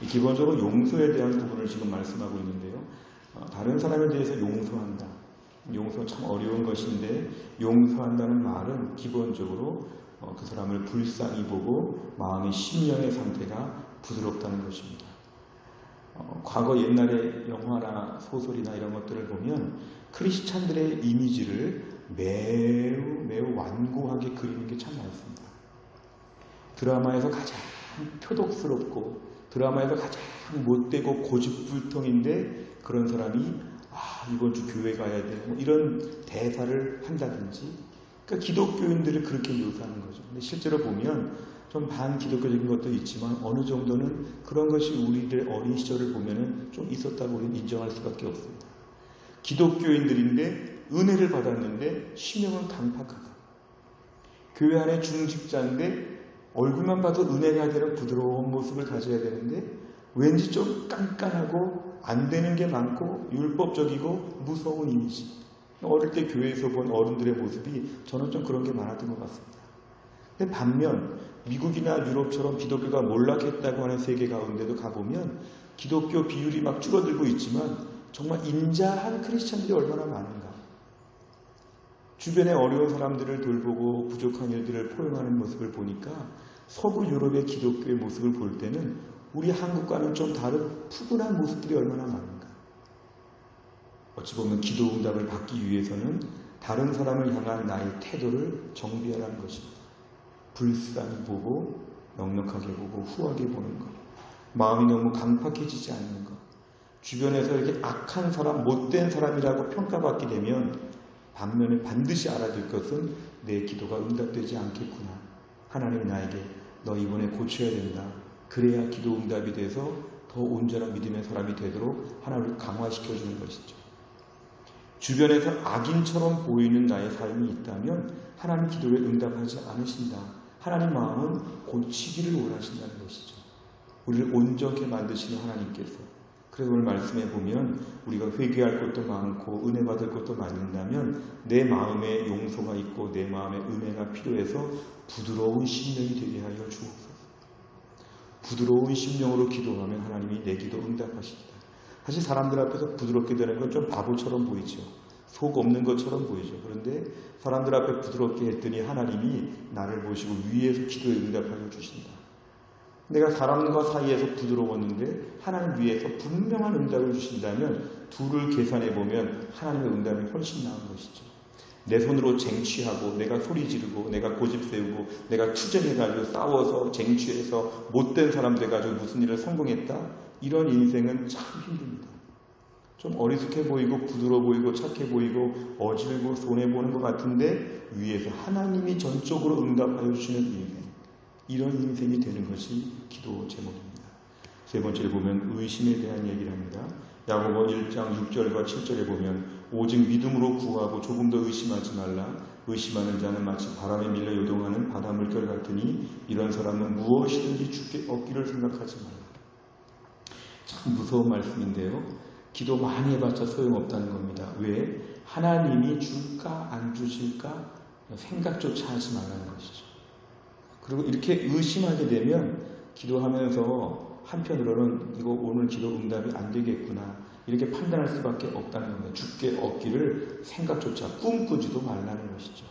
기본적으로 용서에 대한 부분을 지금 말씀하고 있는데요. 다른 사람에 대해서 용서한다. 용서 참 어려운 것인데 용서한다는 말은 기본적으로 그 사람을 불쌍히 보고 마음의 심령의 상태가 부드럽다는 것입니다. 과거 옛날에 영화나 소설이나 이런 것들을 보면 크리스찬들의 이미지를 매우 완고하게 그리는 게 참 많습니다. 드라마에서 가장 표독스럽고 드라마에서 가장 못되고 고집불통인데 그런 사람이 이번 주 교회 가야 돼 뭐 이런 대사를 한다든지, 그러니까 기독교인들을 그렇게 묘사하는 거죠. 근데 실제로 보면 좀 반기독교적인 것도 있지만 어느 정도는 그런 것이 우리들 어린 시절을 보면은 좀 있었다고 우리는 인정할 수밖에 없습니다. 기독교인들인데 은혜를 받았는데 심령은 강팍하고 교회 안에 중직자인데 얼굴만 봐도 은혜가 되는 부드러운 모습을 가져야 되는데 왠지 좀 깐깐하고 안 되는 게 많고 율법적이고 무서운 이미지. 어릴 때 교회에서 본 어른들의 모습이 저는 좀 그런 게 많았던 것 같습니다. 근데 반면 미국이나 유럽처럼 기독교가 몰락했다고 하는 세계 가운데도 가보면 기독교 비율이 막 줄어들고 있지만 정말 인자한 크리스찬들이 얼마나 많은가. 주변의 어려운 사람들을 돌보고 부족한 일들을 포용하는 모습을 보니까 서구 유럽의 기독교의 모습을 볼 때는 우리 한국과는 좀 다른 푸근한 모습들이 얼마나 많은가. 어찌 보면 기도 응답을 받기 위해서는 다른 사람을 향한 나의 태도를 정비하라는 것입니다. 불쌍히 보고 넉넉하게 보고 후하게 보는 것. 마음이 너무 강팍해지지 않는 것. 주변에서 이렇게 악한 사람, 못된 사람이라고 평가받게 되면 반면에 반드시 알아둘 것은 내 기도가 응답되지 않겠구나. 하나님이 나에게 너 이번에 고쳐야 된다. 그래야 기도 응답이 돼서 더 온전한 믿음의 사람이 되도록 하나님을 강화시켜주는 것이죠. 주변에서 악인처럼 보이는 나의 삶이 있다면 하나님 기도에 응답하지 않으신다. 하나님 마음은 고치기를 원하신다는 것이죠. 우리를 온전케 만드시는 하나님께서. 그래서 오늘 말씀에 보면 우리가 회개할 것도 많고 은혜 받을 것도 많은다면 내 마음에 용서가 있고 내 마음에 은혜가 필요해서 부드러운 심령이 되게 하여 주옵소서. 부드러운 심령으로 기도하면 하나님이 내 기도 응답하십니다. 사실 사람들 앞에서 부드럽게 되는 건 좀 바보처럼 보이죠. 속 없는 것처럼 보이죠. 그런데 사람들 앞에 부드럽게 했더니 하나님이 나를 보시고 위에서 기도에 응답하여 주신다. 내가 사람과 사이에서 부드러웠는데 하나님 위에서 분명한 응답을 주신다면 둘을 계산해 보면 하나님의 응답이 훨씬 나은 것이죠. 내 손으로 쟁취하고 내가 소리 지르고 내가 고집 세우고 내가 투쟁해가지고 싸워서 쟁취해서 못된 사람 돼가지고 무슨 일을 성공했다. 이런 인생은 참 힘듭니다. 좀 어리숙해 보이고 부드러워 보이고 착해 보이고 어질고 손해보는 것 같은데 위에서 하나님이 전적으로 응답하여 주시는 인생. 이런 인생이 되는 것이 기도 제목입니다. 세 번째로 보면 의심에 대한 얘기를 합니다. 야고보 1장 6절과 7절에 보면 오직 믿음으로 구하고 조금 더 의심하지 말라. 의심하는 자는 마치 바람에 밀려 요동하는 바다 물결 같으니 이런 사람은 무엇이든지 주께 얻기를 생각하지 말라. 참 무서운 말씀인데요. 기도 많이 해봤자 소용없다는 겁니다. 왜? 하나님이 줄까 안 주실까 생각조차 하지 말라는 것이죠. 그리고 이렇게 의심하게 되면 기도하면서 한편으로는 이거 오늘 기도 응답이 안 되겠구나 이렇게 판단할 수밖에 없다는 겁니다. 주께 얻기를 생각조차 꿈꾸지도 말라는 것이죠.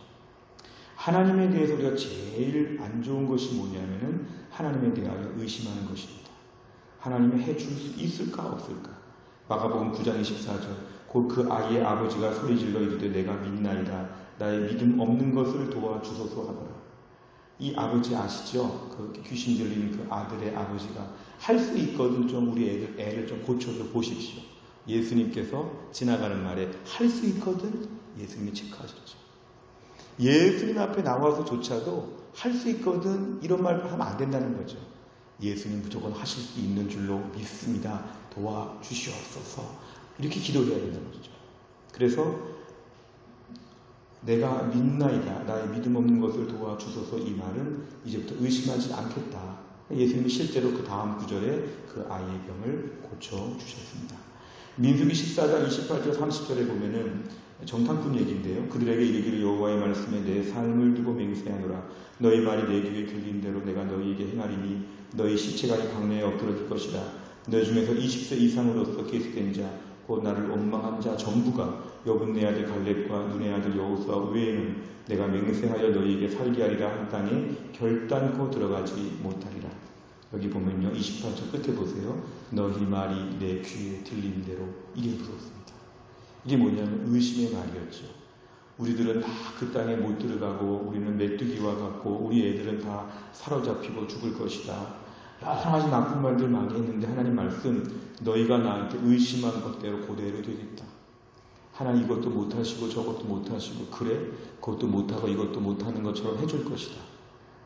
하나님에 대해서 우리가 제일 안 좋은 것이 뭐냐면은 하나님에 대하여 의심하는 것입니다. 하나님이 해줄 수 있을까 없을까. 마가복음 9장 24절 곧 그 아이의 아버지가 소리질러 이르되 내가 믿나이다. 나의 믿음 없는 것을 도와주소서 하더라. 이 아버지 아시죠? 그 귀신 들린 그 아들의 아버지가 할 수 있거든 좀 우리 애를 좀 고쳐서 보십시오. 예수님께서 지나가는 말에 할 수 있거든 예수님이 체크하셨죠. 예수님 앞에 나와서조차도 할 수 있거든 이런 말 하면 안 된다는 거죠. 예수님 무조건 하실 수 있는 줄로 믿습니다. 도와주시옵소서. 이렇게 기도해야 된다는 거죠. 그래서 내가 믿나이다. 나의 믿음 없는 것을 도와주소서 이 말은 이제부터 의심하지 않겠다. 예수님이 실제로 그 다음 구절에 그 아이의 병을 고쳐주셨습니다. 민수기 14장 28절 30절에 보면은 정탐꾼 얘기인데요. 그들에게 이르기를 여호와의 말씀에 내 삶을 두고 맹세하노라. 너희 말이 내 귀에 들린 대로 내가 너희에게 행하리니 너희 시체가 이 광야에 엎드러질 것이라. 너희 중에서 20세 이상으로서 계수된 자 곧 나를 원망한 자 전부가 여분네 아들 갈렙과 눈의 아들 여호수아 외에는 내가 맹세하여 너희에게 살게 하리라 한 땅에 결단코 들어가지 못하리라. 여기 보면요 28절 끝에 보세요. 너희 말이 내 귀에 들린 대로. 이게 무섭습니다. 이게 뭐냐면 의심의 말이었죠. 우리들은 다 그 땅에 못 들어가고 우리는 메뚜기와 같고 우리 애들은 다 사로잡히고 죽을 것이다. 여러 가지 나쁜 말들 많이 했는데 하나님 말씀 너희가 나한테 의심한 것대로 그대로 되겠다. 하나님 이것도 못하시고 저것도 못하시고 그래? 그것도 못하고 이것도 못하는 것처럼 해줄 것이다.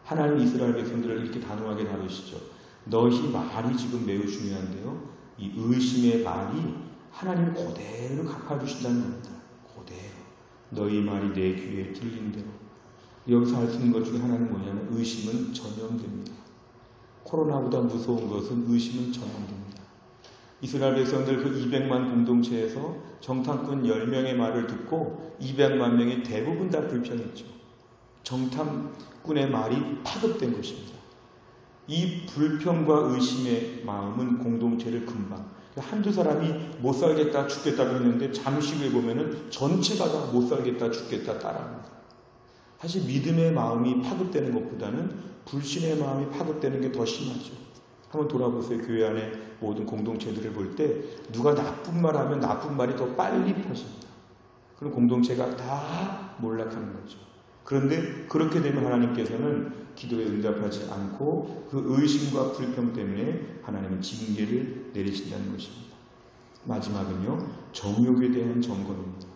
하나님 이스라엘 백성들을 이렇게 단호하게 다루시죠. 너희 말이 지금 매우 중요한데요. 이 의심의 말이 하나님 그대로 갚아주신다는 겁니다. 그대로. 너희 말이 내 귀에 들린 대로. 여기서 할 수 있는 것 중에 하나는 뭐냐면 의심은 전염됩니다. 코로나보다 무서운 것은 의심은 전염됩니다. 이스라엘 백성들 그 200만 공동체에서 정탐꾼 10명의 말을 듣고 200만 명이 대부분 다 불평했죠. 정탐꾼의 말이 파급된 것입니다. 이 불평과 의심의 마음은 공동체를 금방, 한두 사람이 못 살겠다 죽겠다 그러는데 잠시 후에 보면은 전체가 다 못 살겠다 죽겠다 따라합니다. 사실 믿음의 마음이 파급되는 것보다는 불신의 마음이 파급되는 게 더 심하죠. 한번 돌아보세요. 교회 안에 모든 공동체들을 볼 때 누가 나쁜 말 하면 나쁜 말이 더 빨리 퍼집니다. 그럼 공동체가 다 몰락하는 거죠. 그런데 그렇게 되면 하나님께서는 기도에 응답하지 않고 그 의심과 불평 때문에 하나님은 징계를 내리신다는 것입니다. 마지막은요, 정욕에 대한 점검입니다.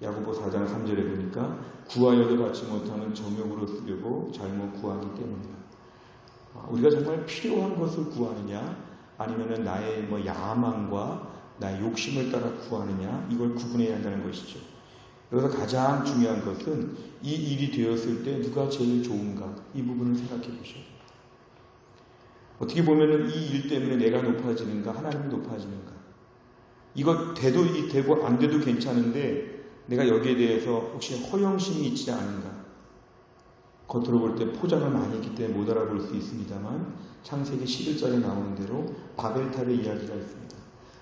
야고보 4장 3절에 보니까 구하여도 받지 못하는 정욕으로 쓰려고 잘못 구하기 때문이다. 우리가 정말 필요한 것을 구하느냐 아니면 나의 야망과 나의 욕심을 따라 구하느냐, 이걸 구분해야 한다는 것이죠. 여기서 가장 중요한 것은 이 일이 되었을 때 누가 제일 좋은가, 이 부분을 생각해 보셔야 됩니다. 어떻게 보면 이 일 때문에 내가 높아지는가 하나님이 높아지는가, 이거 되고 안 돼도 괜찮은데 내가 여기에 대해서 혹시 허영심이 있지 않은가. 겉으로 볼 때 포장을 많이 했기 때문에 못 알아볼 수 있습니다만 창세기 11절에 나오는 대로 바벨탑의 이야기가 있습니다.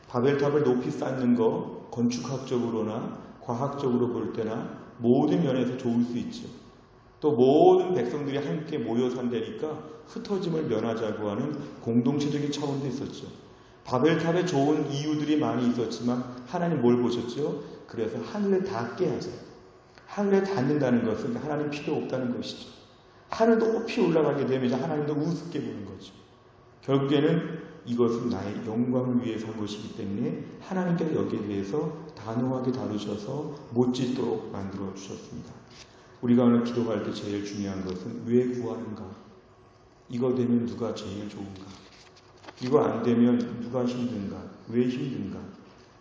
바벨탑을 높이 쌓는 거 건축학적으로나 과학적으로 볼 때나 모든 면에서 좋을 수 있죠. 또 모든 백성들이 함께 모여 산다니까 흩어짐을 면하자고 하는 공동체적인 차원도 있었죠. 바벨탑에 좋은 이유들이 많이 있었지만 하나님 뭘 보셨죠? 그래서 하늘에 닿게 하자. 하늘에 닿는다는 것은 하나님 필요 없다는 것이죠. 하늘 높이 올라가게 되면 이제 하나님도 우습게 보는 거죠. 결국에는 이것은 나의 영광을 위해서 한 것이기 때문에 하나님께서 여기에 대해서 단호하게 다루셔서 못 짓도록 만들어 주셨습니다. 우리가 오늘 기도할 때 제일 중요한 것은 왜 구하는가? 이거 되면 누가 제일 좋은가? 이거 안 되면 누가 힘든가? 왜 힘든가?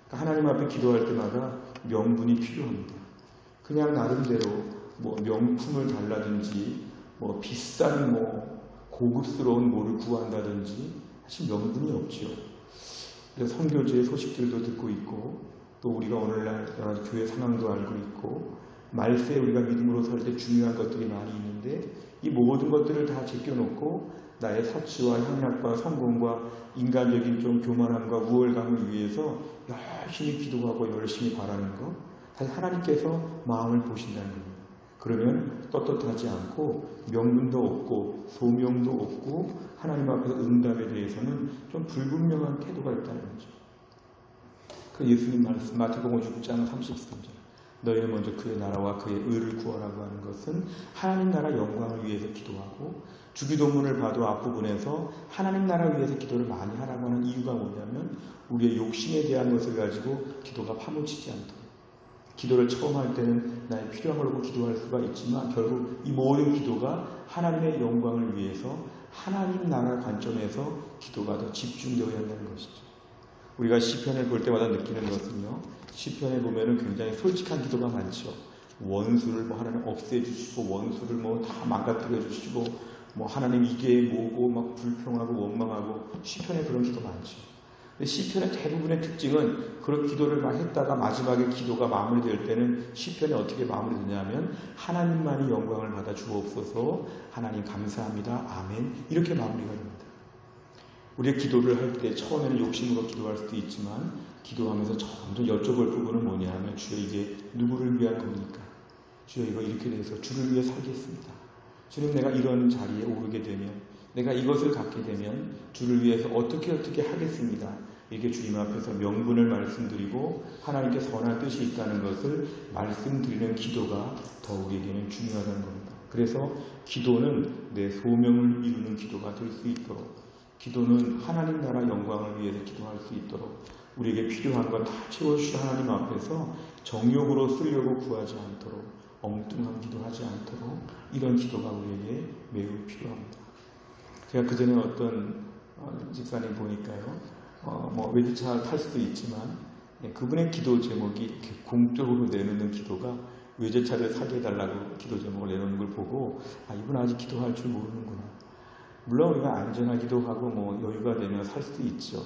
그러니까 하나님 앞에 기도할 때마다 명분이 필요합니다. 그냥 나름대로 명품을 달라든지 비싼 고급스러운 뭐를 구한다든지 사실 명분이 없죠. 선교지의 소식들도 듣고 있고 또 우리가 오늘날 여러 가지 교회 상황도 알고 있고 말세에 우리가 믿음으로 살 때 중요한 것들이 많이 있는데 이 모든 것들을 다 제껴놓고 나의 사치와 향락과 성공과 인간적인 좀 교만함과 우월감을 위해서 열심히 기도하고 열심히 바라는 것, 사실 하나님께서 마음을 보신다는 겁니다. 그러면 떳떳하지 않고 명분도 없고 소명도 없고 하나님 앞에서 응답에 대해서는 좀 불분명한 태도가 있다는 거죠. 그 예수님 말씀 마태복음 6장 33절, 너희는 먼저 그의 나라와 그의 의를 구하라고 하는 것은 하나님 나라 영광을 위해서 기도하고, 주기도문을 봐도 앞부분에서 하나님 나라 위해서 기도를 많이 하라고 하는 이유가 뭐냐면 우리의 욕심에 대한 것을 가지고 기도가 파묻히지 않도록. 기도를 처음 할 때는 나의 필요한 걸 보고 기도할 수가 있지만 결국 이 모든 기도가 하나님의 영광을 위해서 하나님 나라 관점에서 기도가 더 집중되어야 한다는 것이죠. 우리가 시편을 볼 때마다 느끼는 것은요, 시편에 보면은 굉장히 솔직한 기도가 많죠. 원수를 하나님 없애주시고 원수를 다 망가뜨려 주시고 하나님 이게 뭐고 막 불평하고 원망하고, 시편에 그런 기도 많죠. 시편의 대부분의 특징은 그런 기도를 막 했다가 마지막에 기도가 마무리될 때는 시편이 어떻게 마무리되냐면 하나님만이 영광을 받아 주옵소서, 하나님 감사합니다, 아멘, 이렇게 마무리가 됩니다. 우리의 기도를 할 때 처음에는 욕심으로 기도할 수도 있지만 기도하면서 점점 여쭤볼 부분은 뭐냐면, 주여 이게 누구를 위한 겁니까? 주여 이거 이렇게 돼서 주를 위해 살겠습니다. 주님, 내가 이런 자리에 오르게 되면, 내가 이것을 갖게 되면 주를 위해서 어떻게 하겠습니다. 이렇게 주님 앞에서 명분을 말씀드리고 하나님께 선한 뜻이 있다는 것을 말씀드리는 기도가 더욱에게는 중요하다는 겁니다. 그래서 기도는 내 소명을 이루는 기도가 될 수 있도록, 기도는 하나님 나라 영광을 위해서 기도할 수 있도록, 우리에게 필요한 건 다 채워주신 하나님 앞에서 정욕으로 쓰려고 구하지 않도록, 엉뚱한 기도하지 않도록, 이런 기도가 우리에게 매우 필요합니다. 제가 그전에 어떤 집사님 보니까요, 외제차 탈 수도 있지만 그분의 기도 제목이 이렇게 공적으로 내놓는 기도가 외제차를 사게 해달라고 기도 제목을 내놓는 걸 보고, 이분 아직 기도할 줄 모르는구나. 물론 우리가 안전하기도 하고 여유가 되면 살 수도 있죠.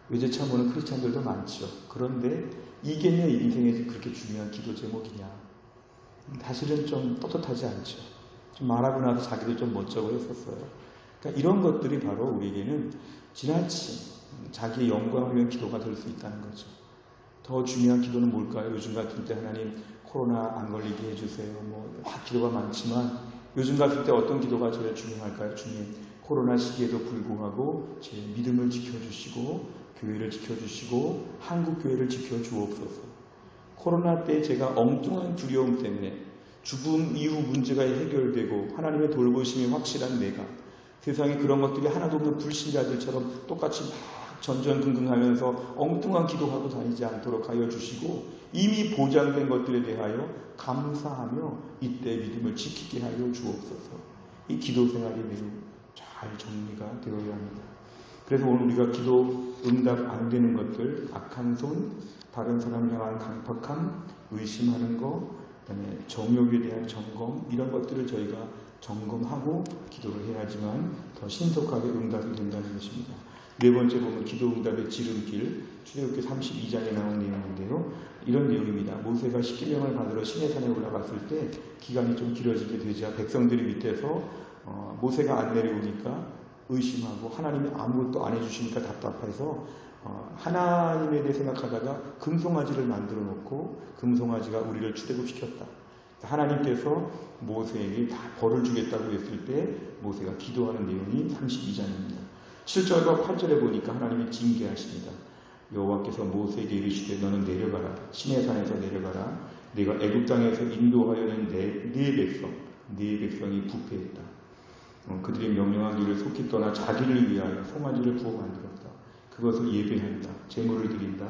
외제차 모는 크리스찬들도 많죠. 그런데 이게 내 인생에 그렇게 중요한 기도 제목이냐? 사실은 좀 떳떳하지 않죠. 좀 말하고 나서 자기도 좀 멋쩍어 했었어요. 그러니까 이런 것들이 바로 우리에게는 지나친 자기의 영광을 위한 기도가 될 수 있다는 거죠. 더 중요한 기도는 뭘까요? 요즘 같은 때 하나님 코로나 안 걸리게 해주세요. 기도가 많지만 요즘 같은 때 어떤 기도가 제일 중요할까요? 주님, 코로나 시기에도 불구하고 제 믿음을 지켜주시고 교회를 지켜주시고 한국 교회를 지켜주옵소서. 코로나 때 제가 엉뚱한 두려움 때문에 죽음 이후 문제가 해결되고 하나님의 돌보심이 확실한 내가 세상에 그런 것들이 하나도 없는 불신자들처럼 똑같이 막 전전긍긍하면서 엉뚱한 기도하고 다니지 않도록 하여 주시고 이미 보장된 것들에 대하여 감사하며 이때 믿음을 지키게 하여 주옵소서. 이 기도 생활이 매우 잘 정리가 되어야 합니다. 그래서 오늘 우리가 기도 응답 안 되는 것들, 악한 손, 다른 사람을 향한 강팍함, 의심하는 것, 그다음에 정욕에 대한 점검, 이런 것들을 저희가 점검하고 기도를 해야지만 더 신속하게 응답이 된다는 것입니다. 네 번째 보면 기도 응답의 지름길, 출애굽기 32장에 나온 내용인데요. 이런 내용입니다. 모세가 십계명을 받으러 시내산에 올라갔을 때 기간이 좀 길어지게 되자 백성들이 밑에서 모세가 안 내려오니까 의심하고 하나님이 아무것도 안 해주시니까 답답해서 하나님에 대해 생각하다가 금송아지를 만들어 놓고 금송아지가 우리를 출애굽시켰다. 하나님께서 모세에게 다 벌을 주겠다고 했을 때 모세가 기도하는 내용이 32장입니다. 7절과 8절에 보니까 하나님이 징계하십니다. 여호와께서 모세에게 이르시되 너는 내려가라. 시내산에서 내려가라. 내가 애굽 땅에서 인도하여낸 네 백성이 부패했다. 그들의 명령한 길을 속히 떠나 자기를 위하여 송아지를 구워 만들었다. 그것을 예배한다. 제물을 드린다.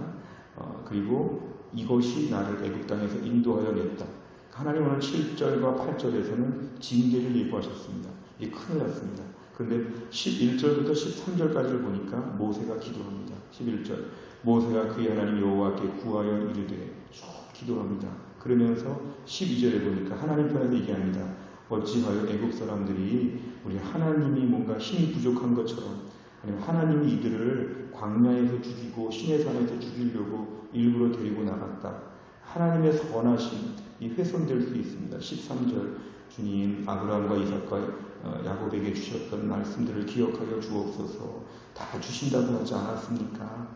그리고 이것이 나를 애굽 땅에서 인도하여 냈다. 하나님은 7절과 8절에서는 징계를 예고하셨습니다. 이게 큰일 났습니다. 그런데 11절부터 13절까지를 보니까 모세가 기도합니다. 11절 모세가 그의 하나님 여호와께 구하여 이르되 쭉 기도합니다. 그러면서 12절에 보니까 하나님 편에서 얘기합니다. 어찌하여 애국 사람들이 우리 하나님이 뭔가 힘이 부족한 것처럼 아니면 하나님이 이들을 광야에서 죽이고 시내산에서 죽이려고 일부러 데리고 나갔다. 하나님의 선하심이 훼손될 수 있습니다. 13절 주님 아브라함과 이삭과 야곱에게 주셨던 말씀들을 기억하여 주옵소서. 다 주신다고 하지 않았습니까?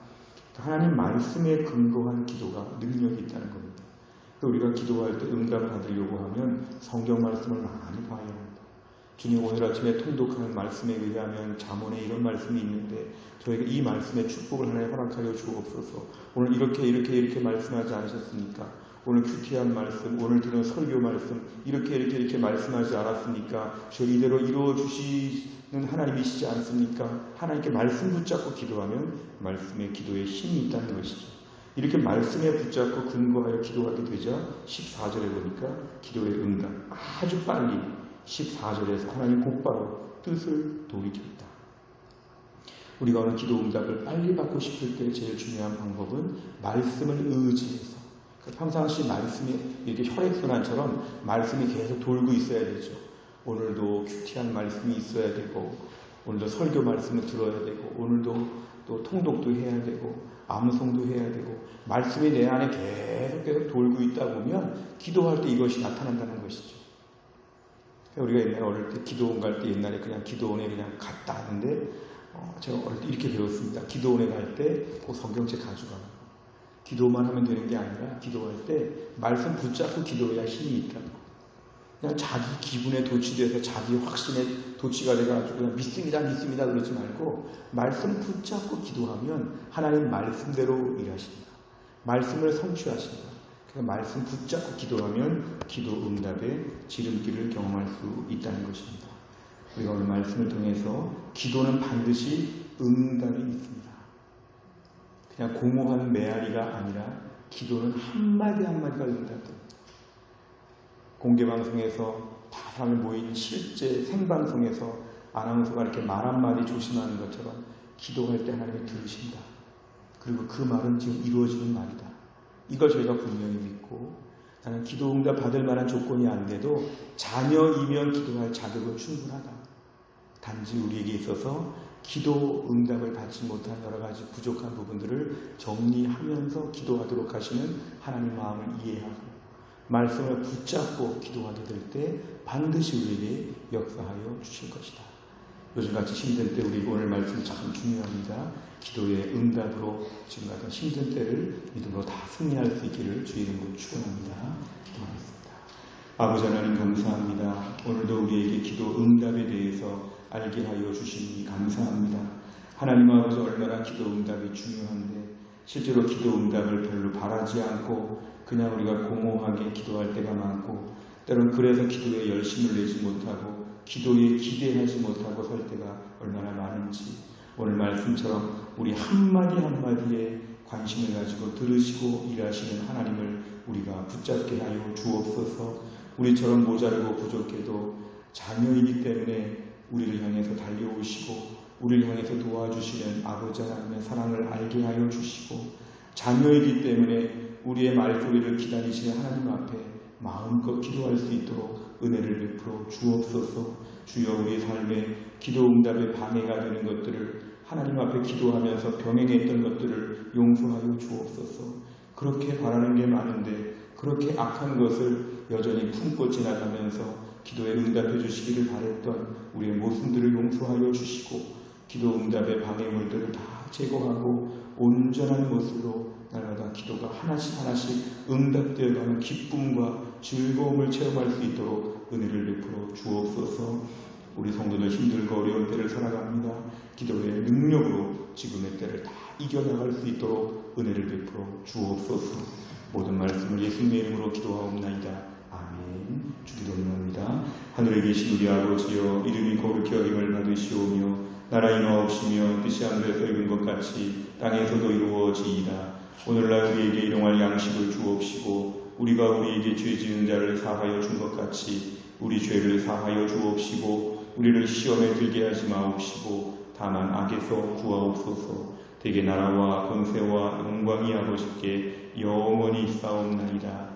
하나님 말씀에 근거한 기도가 능력이 있다는 겁니다. 우리가 기도할 때 응답을 받으려고 하면 성경 말씀을 많이 봐야 합니다. 주님 오늘 아침에 통독하는 말씀에 의하면 잠언에 이런 말씀이 있는데 저에게 이 말씀의 축복을 하나님 허락하여 주옵소서. 오늘 이렇게 말씀하지 않으셨습니까? 오늘 큐티한 말씀, 오늘 들은 설교 말씀 이렇게 말씀하지 않았습니까? 저 이대로 이루어 주시는 하나님이시지 않습니까? 하나님께 말씀 붙잡고 기도하면 말씀의 기도에 힘이 있다는 것이죠. 이렇게 말씀에 붙잡고 근거하여 기도하게 되자 14절에 보니까 기도의 응답 아주 빨리 14절에서 하나님 곧바로 뜻을 돌이켰다. 우리가 오늘 기도 응답을 빨리 받고 싶을 때 제일 중요한 방법은 말씀을 의지해서 평상시 말씀이 이렇게 혈액순환처럼 말씀이 계속 돌고 있어야 되죠. 오늘도 큐티한 말씀이 있어야 되고 오늘도 설교 말씀을 들어야 되고 오늘도 또 통독도 해야 되고 암송도 해야 되고 말씀이 내 안에 계속 돌고 있다 보면 기도할 때 이것이 나타난다는 것이죠. 우리가 옛날에 어릴 때 기도원 갈 때 옛날에 그냥 기도원에 그냥 갔다 하는데 제가 어릴 때 이렇게 배웠습니다. 기도원에 갈 때 꼭 성경책 가져가는 거. 기도만 하면 되는 게 아니라 기도할 때 말씀 붙잡고 기도해야 힘이 있다는 거. 그냥 자기 기분에 도취돼서 자기 확신에 도취가 돼가지고 그냥 믿습니다 그러지 말고 말씀 붙잡고 기도하면 하나님 말씀대로 일하십니다. 말씀을 성취하십니다. 그러니까 말씀 붙잡고 기도하면 기도 응답의 지름길을 경험할 수 있다는 것입니다. 우리가 오늘 말씀을 통해서 기도는 반드시 응답이 있습니다. 그냥 공허한 메아리가 아니라 기도는 한마디 한마디가 응답됩니다. 공개방송에서 다 사람이 모인 실제 생방송에서 아나운서가 이렇게 말 한마디 조심하는 것처럼 기도할 때 하나님이 들으신다. 그리고 그 말은 지금 이루어지는 말이다. 이걸 저희가 분명히 믿고 나는 기도 응답 받을 만한 조건이 안 돼도 자녀이면 기도할 자격은 충분하다. 단지 우리에게 있어서 기도 응답을 받지 못한 여러 가지 부족한 부분들을 정리하면서 기도하도록 하시는 하나님 마음을 이해하고 말씀을 붙잡고 기도하게 될 때 반드시 우리에게 역사하여 주실 것이다. 요즘같이 힘든 때 우리 오늘 말씀 참 중요합니다. 기도의 응답으로 지금 같은 힘든 때를 믿음으로 다 승리할 수 있기를 주의 이름으로 축원합니다. 기도하겠습니다. 아버지 하나님 감사합니다. 오늘도 우리에게 기도 응답에 대해서 알게 하여 주시니 감사합니다. 하나님 아버지 얼마나 기도 응답이 중요한데 실제로 기도 응답을 별로 바라지 않고 그냥 우리가 공허하게 기도할 때가 많고 때론 그래서 기도에 열심을 내지 못하고 기도에 기대하지 못하고 살 때가 얼마나 많은지 오늘 말씀처럼 우리 한마디 한마디에 관심을 가지고 들으시고 일하시는 하나님을 우리가 붙잡게 하여 주옵소서. 우리처럼 모자르고 부족해도 자녀이기 때문에 우리를 향해서 달려오시고 우리를 향해서 도와주시는 아버지 하나님의 사랑을 알게 하여 주시고 자녀이기 때문에 우리의 말소리를 기다리시는 하나님 앞에 마음껏 기도할 수 있도록 은혜를 베풀어 주옵소서. 주여 우리 삶에 기도 응답에 방해가 되는 것들을 하나님 앞에 기도하면서 병행했던 것들을 용서하여 주옵소서. 그렇게 바라는 게 많은데 그렇게 악한 것을 여전히 품고 지나가면서 기도에 응답해 주시기를 바랬던 우리의 모습들을 용서하여 주시고 기도 응답의 방해물들을 다 제거하고 온전한 모습으로 날마다 기도가 하나씩 하나씩 응답되어가는 기쁨과 즐거움을 체험할 수 있도록 은혜를 베풀어 주옵소서. 우리 성도들 힘들고 어려운 때를 살아갑니다. 기도의 능력으로 지금의 때를 다 이겨나갈 수 있도록 은혜를 베풀어 주옵소서. 모든 말씀을 예수님의 이름으로 기도하옵나이다. 아멘. 주기도 원합니다. 하늘에 계신 우리 아버지여 이름이 거룩히 여김을 받으시오며 나라 임하옵시며 뜻이 하늘에서 이룬 것 같이 땅에서도 이루어지이다. 오늘날 우리에게 일용할 양식을 주옵시고 우리가 우리에게 죄 지은 자를 사하여 준 것 같이 우리 죄를 사하여 주옵시고 우리를 시험에 들게 하지 마옵시고 다만 악에서 구하옵소서. 대개 나라와 권세와 영광이 아버지께 영원히 있사옵나이다.